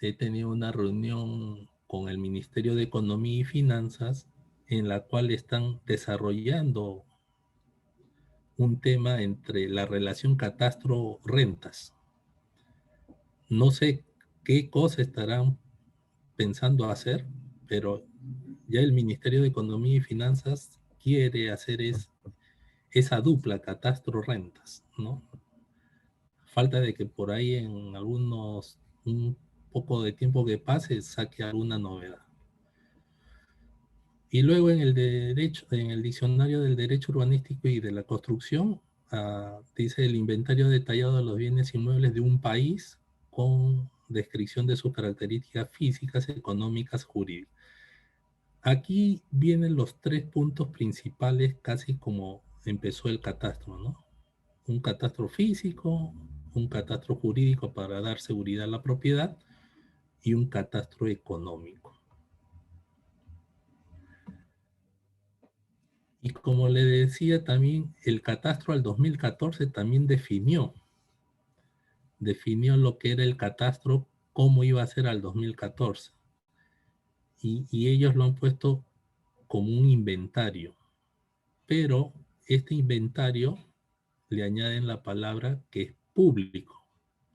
he tenido una reunión con el Ministerio de Economía y Finanzas en la cual están desarrollando un tema entre la relación catastro-rentas. No sé qué cosa estarán pensando hacer, pero ya el Ministerio de Economía y Finanzas quiere hacer esa dupla catastro-rentas, ¿no? Falta de que por ahí un poco de tiempo que pase, saque alguna novedad. Y luego en el derecho, en el diccionario del derecho urbanístico y de la construcción, dice el inventario detallado de los bienes inmuebles de un país con descripción de sus características físicas, económicas, jurídicas. Aquí vienen los 3 puntos principales, casi como empezó el catastro, ¿no? Un catastro físico, un catastro jurídico para dar seguridad a la propiedad y un catastro económico. Y como le decía también, el catastro al 2014 también definió lo que era el catastro, cómo iba a ser al 2014. Y ellos lo han puesto como un inventario. Pero este inventario le añaden la palabra que es público.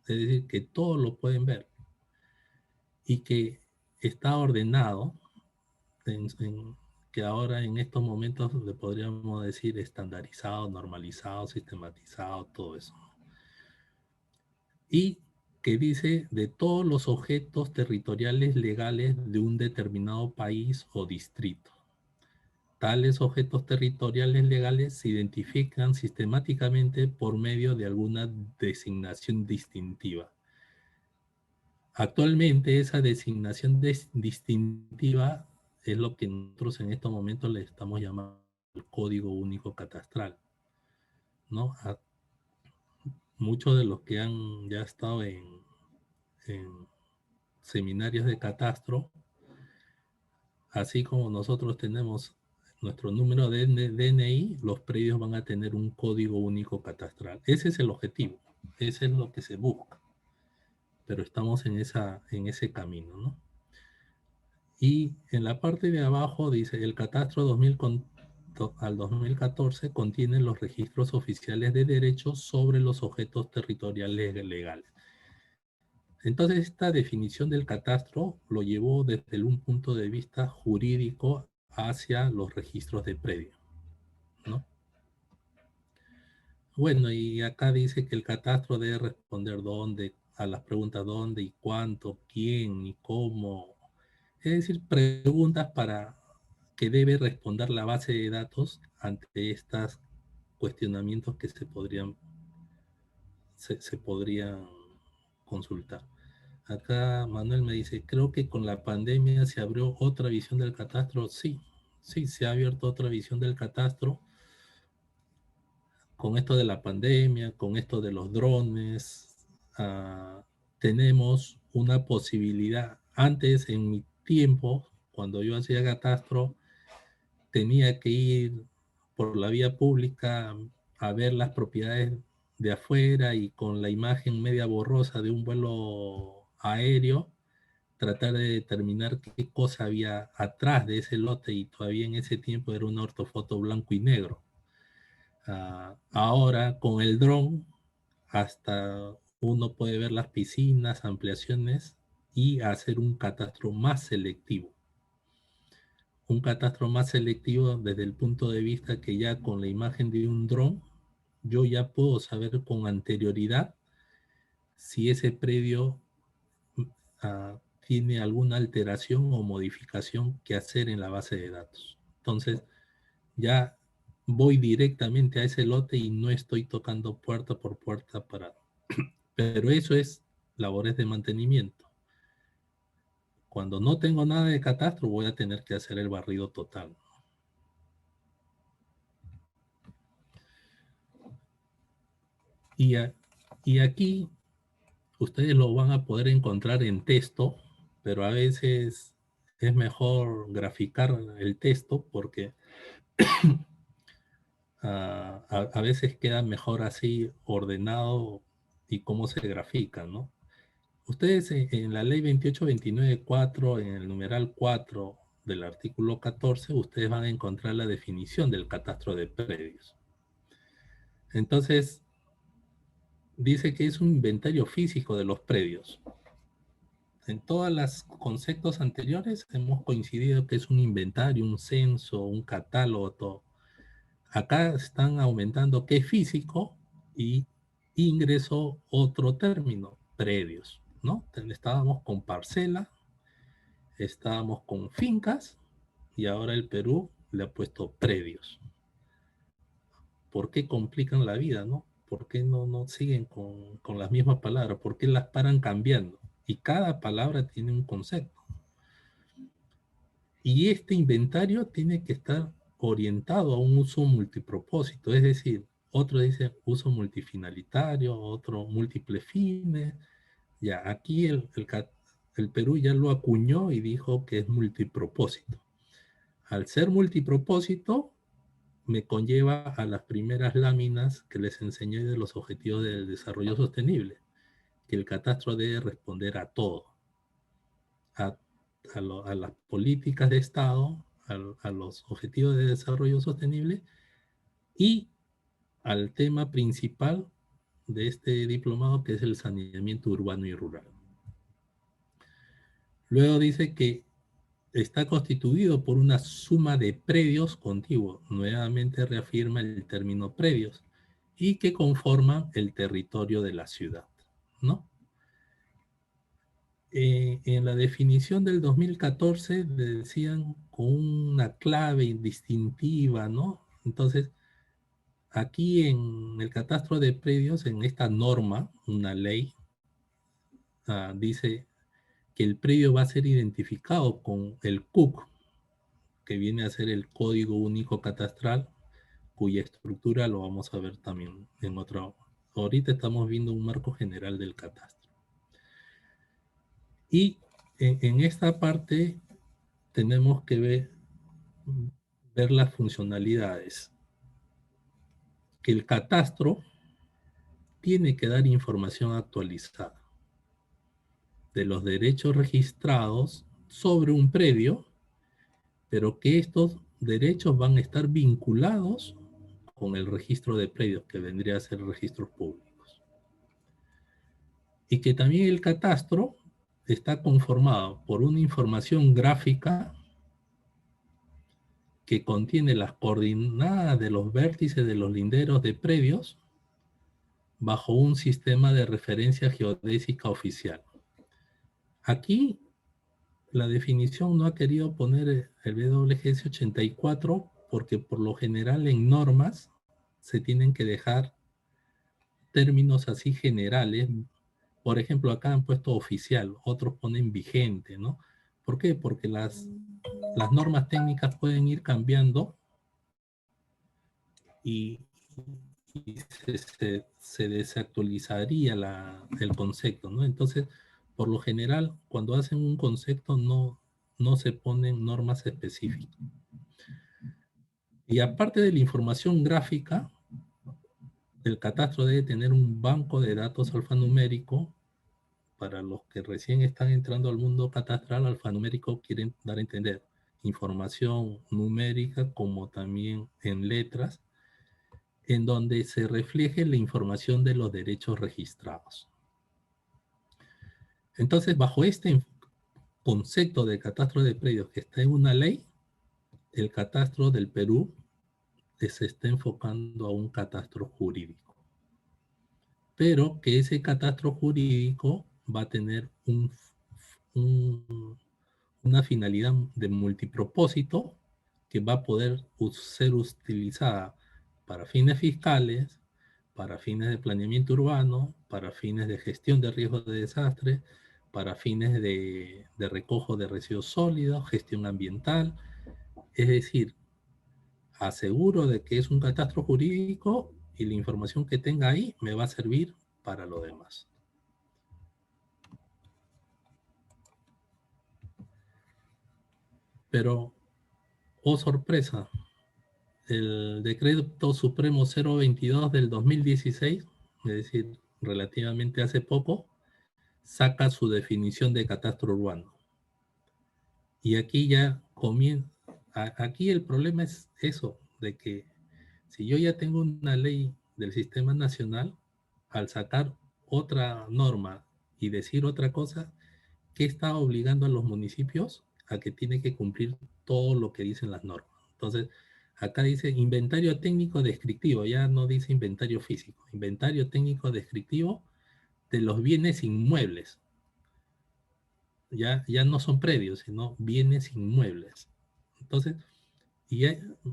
Es decir, que todos lo pueden ver. Y que está ordenado, que ahora en estos momentos le podríamos decir estandarizado, normalizado, sistematizado, todo eso. Y que dice de todos los objetos territoriales legales de un determinado país o distrito. Tales objetos territoriales legales se identifican sistemáticamente por medio de alguna designación distintiva. Actualmente esa designación distintiva es lo que nosotros en estos momentos le estamos llamando el Código Único Catastral, ¿no? Muchos de los que han ya estado en seminarios de catastro, así como nosotros tenemos nuestro número de DNI, los predios van a tener un código único catastral. Ese es el objetivo, ese es lo que se busca, pero estamos en ese camino, ¿no? Y en la parte de abajo dice, el catastro al 2014 contiene los registros oficiales de derechos sobre los objetos territoriales legales. Entonces, esta definición del catastro lo llevó desde un punto de vista jurídico hacia los registros de predio, ¿no? Bueno, y acá dice que el catastro debe responder a las preguntas dónde y cuánto, quién y cómo. Es decir, preguntas que debe responder la base de datos ante estos cuestionamientos que se podrían consultar. Acá Manuel me dice, creo que con la pandemia se abrió otra visión del catastro. Sí, se ha abierto otra visión del catastro con esto de la pandemia, con esto de los drones. Tenemos una posibilidad. Antes, en mi tiempo, cuando yo hacía catastro, tenía que ir por la vía pública a ver las propiedades de afuera y con la imagen media borrosa de un vuelo aéreo, tratar de determinar qué cosa había atrás de ese lote, y todavía en ese tiempo era una ortofoto blanco y negro. Ahora con el dron hasta uno puede ver las piscinas, ampliaciones y hacer un catastro más selectivo. Un catastro más selectivo desde el punto de vista que ya con la imagen de un dron yo ya puedo saber con anterioridad si ese predio tiene alguna alteración o modificación que hacer en la base de datos. Entonces, ya voy directamente a ese lote y no estoy tocando puerta por puerta Pero eso es labores de mantenimiento. Cuando no tengo nada de catastro, voy a tener que hacer el barrido total. Y aquí ustedes lo van a poder encontrar en texto, pero a veces es mejor graficar el texto porque a veces queda mejor así ordenado y cómo se grafica, ¿no? Ustedes en la ley 2829.4, en el numeral 4 del artículo 14, ustedes van a encontrar la definición del catastro de predios. Entonces, dice que es un inventario físico de los predios. En todos los conceptos anteriores hemos coincidido que es un inventario, un censo, un catálogo, todo. Acá están aumentando que es físico y ingresó otro término, predios, ¿no? Estábamos con parcela, estábamos con fincas y ahora el Perú le ha puesto predios. ¿Por qué complican la vida, no? ¿Por qué no siguen con las mismas palabras? ¿Por qué las paran cambiando? Y cada palabra tiene un concepto. Y este inventario tiene que estar orientado a un uso multipropósito, es decir, otro dice uso multifinalitario, otro múltiples fines. Ya, aquí el Perú ya lo acuñó y dijo que es multipropósito. Al ser multipropósito, me conlleva a las primeras láminas que les enseñé de los objetivos del desarrollo sostenible, que el catastro debe responder a todo, a las políticas de Estado, a los objetivos de desarrollo sostenible y al tema principal de este diplomado, que es el saneamiento urbano y rural. Luego dice que está constituido por una suma de predios contiguos, nuevamente reafirma el término predios, y que conforman el territorio de la ciudad, ¿no? En la definición del 2014 decían con una clave distintiva, ¿no? Entonces, aquí en el catastro de predios, en esta norma, una ley, dice que el predio va a ser identificado con el CUC, que viene a ser el Código Único Catastral, cuya estructura lo vamos a ver también en otro. Ahorita estamos viendo un marco general del catastro. Y en esta parte tenemos que ver las funcionalidades. Que el catastro tiene que dar información actualizada de los derechos registrados sobre un predio, pero que estos derechos van a estar vinculados con el registro de predios, que vendría a ser registros públicos. Y que también el catastro está conformado por una información gráfica que contiene las coordenadas de los vértices de los linderos de predios bajo un sistema de referencia geodésica oficial. Aquí la definición no ha querido poner el WGS 84 porque por lo general en normas se tienen que dejar términos así generales. Por ejemplo, acá han puesto oficial, otros ponen vigente, ¿no? ¿Por qué? Porque las normas técnicas pueden ir cambiando y se desactualizaría el concepto, ¿no? Entonces, por lo general, cuando hacen un concepto no se ponen normas específicas. Y aparte de la información gráfica, el catastro debe tener un banco de datos alfanumérico. Para los que recién están entrando al mundo catastral, alfanumérico quieren dar a entender información numérica como también en letras, en donde se refleje la información de los derechos registrados. Entonces, bajo este concepto de catastro de predios que está en una ley, el catastro del Perú se está enfocando a un catastro jurídico. Pero que ese catastro jurídico va a tener una finalidad de multipropósito que va a poder ser utilizada para fines fiscales, para fines de planeamiento urbano, para fines de gestión de riesgos de desastre, para fines de recojo de residuos sólidos, gestión ambiental. Es decir, aseguro de que es un catastro jurídico y la información que tenga ahí me va a servir para lo demás. Pero, oh sorpresa, el Decreto Supremo 022 del 2016, es decir, relativamente hace poco, saca su definición de catastro urbano. Y aquí ya comienza, aquí el problema es eso, de que si yo ya tengo una ley del sistema nacional, al sacar otra norma y decir otra cosa, ¿qué está obligando a los municipios? A que tiene que cumplir todo lo que dicen las normas. Entonces, acá dice inventario técnico descriptivo, ya no dice inventario físico, inventario técnico descriptivo de los bienes inmuebles. Ya no son predios, sino bienes inmuebles. Entonces, y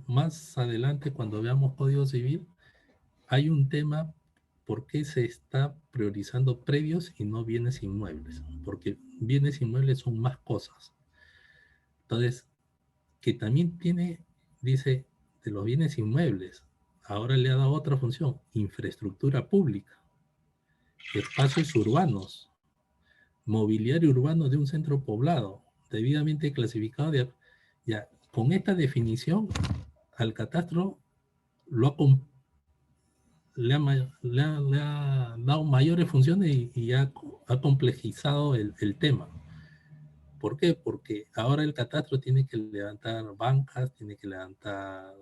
más adelante, cuando veamos Código Civil, hay un tema: ¿por qué se está priorizando predios y no bienes inmuebles? Porque bienes inmuebles son más cosas. Entonces, que también tiene, dice, de los bienes inmuebles, ahora le ha dado otra función: infraestructura pública, espacios urbanos, mobiliario urbano de un centro poblado, debidamente clasificado. Ya, con esta definición, al catastro le ha dado mayores funciones y ha complejizado el tema. ¿Por qué? Porque ahora el catastro tiene que levantar bancas, tiene que levantar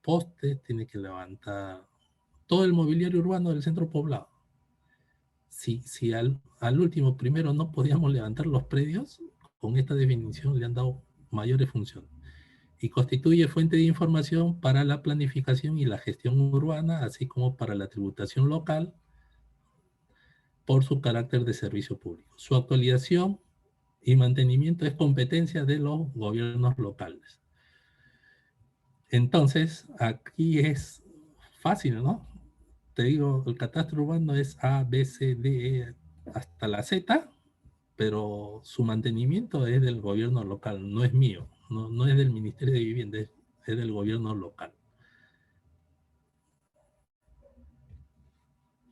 postes, tiene que levantar todo el mobiliario urbano del centro poblado. Si al último primero no podíamos levantar los predios, con esta definición le han dado mayores funciones. Y constituye fuente de información para la planificación y la gestión urbana, así como para la tributación local, por su carácter de servicio público. Su actualización y mantenimiento es competencia de los gobiernos locales. Entonces, aquí es fácil, ¿no? Te digo, el catastro urbano es A, B, C, D, E, hasta la Z, pero su mantenimiento es del gobierno local, no es mío, no es del Ministerio de Vivienda, es del gobierno local.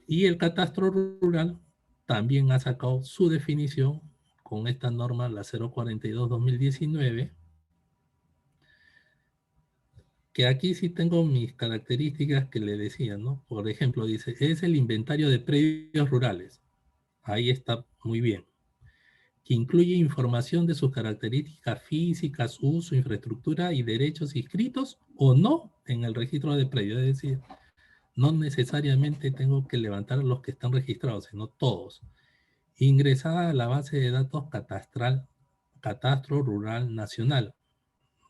Y el catastro rural también ha sacado su definición con esta norma, la 042-2019, que aquí sí tengo mis características que le decía, ¿no? Por ejemplo, dice, es el inventario de predios rurales. Ahí está muy bien. Que incluye información de sus características físicas, uso, infraestructura y derechos inscritos o no en el registro de predios. Es decir, no necesariamente tengo que levantar los que están registrados, sino todos. Ingresada a la base de datos Catastro Rural Nacional.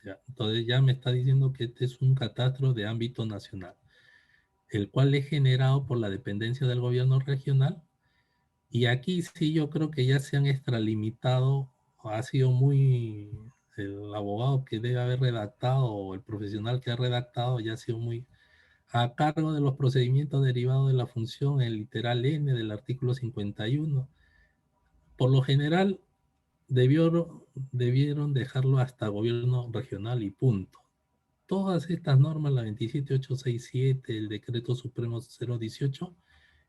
Ya, entonces ya me está diciendo que este es un catastro de ámbito nacional, el cual es generado por la dependencia del gobierno regional. Y aquí sí yo creo que ya se han extralimitado, ha sido muy, el abogado que debe haber redactado o el profesional que ha redactado ya ha sido muy a cargo de los procedimientos derivados de la función, el literal N del artículo 51. Por lo general, debieron dejarlo hasta gobierno regional y punto. Todas estas normas, la 27867, el decreto supremo 018,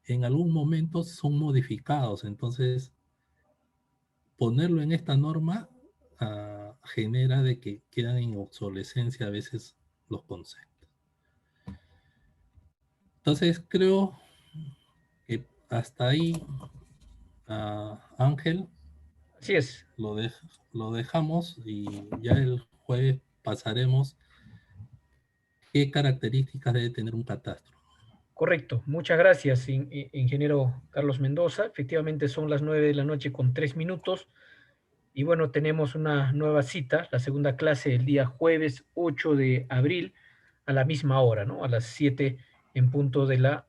en algún momento son modificados. Entonces, ponerlo en esta norma genera de que quedan en obsolescencia a veces los conceptos. Entonces, creo que hasta ahí, Ángel. Así es. Lo dejamos y ya el jueves pasaremos qué características debe tener un catastro. Correcto. Muchas gracias, ingeniero Carlos Mendoza. Efectivamente son las 9:03 p.m. Y bueno, tenemos una nueva cita, la segunda clase el día jueves 8 de abril a la misma hora, ¿no? A las 7 en punto de la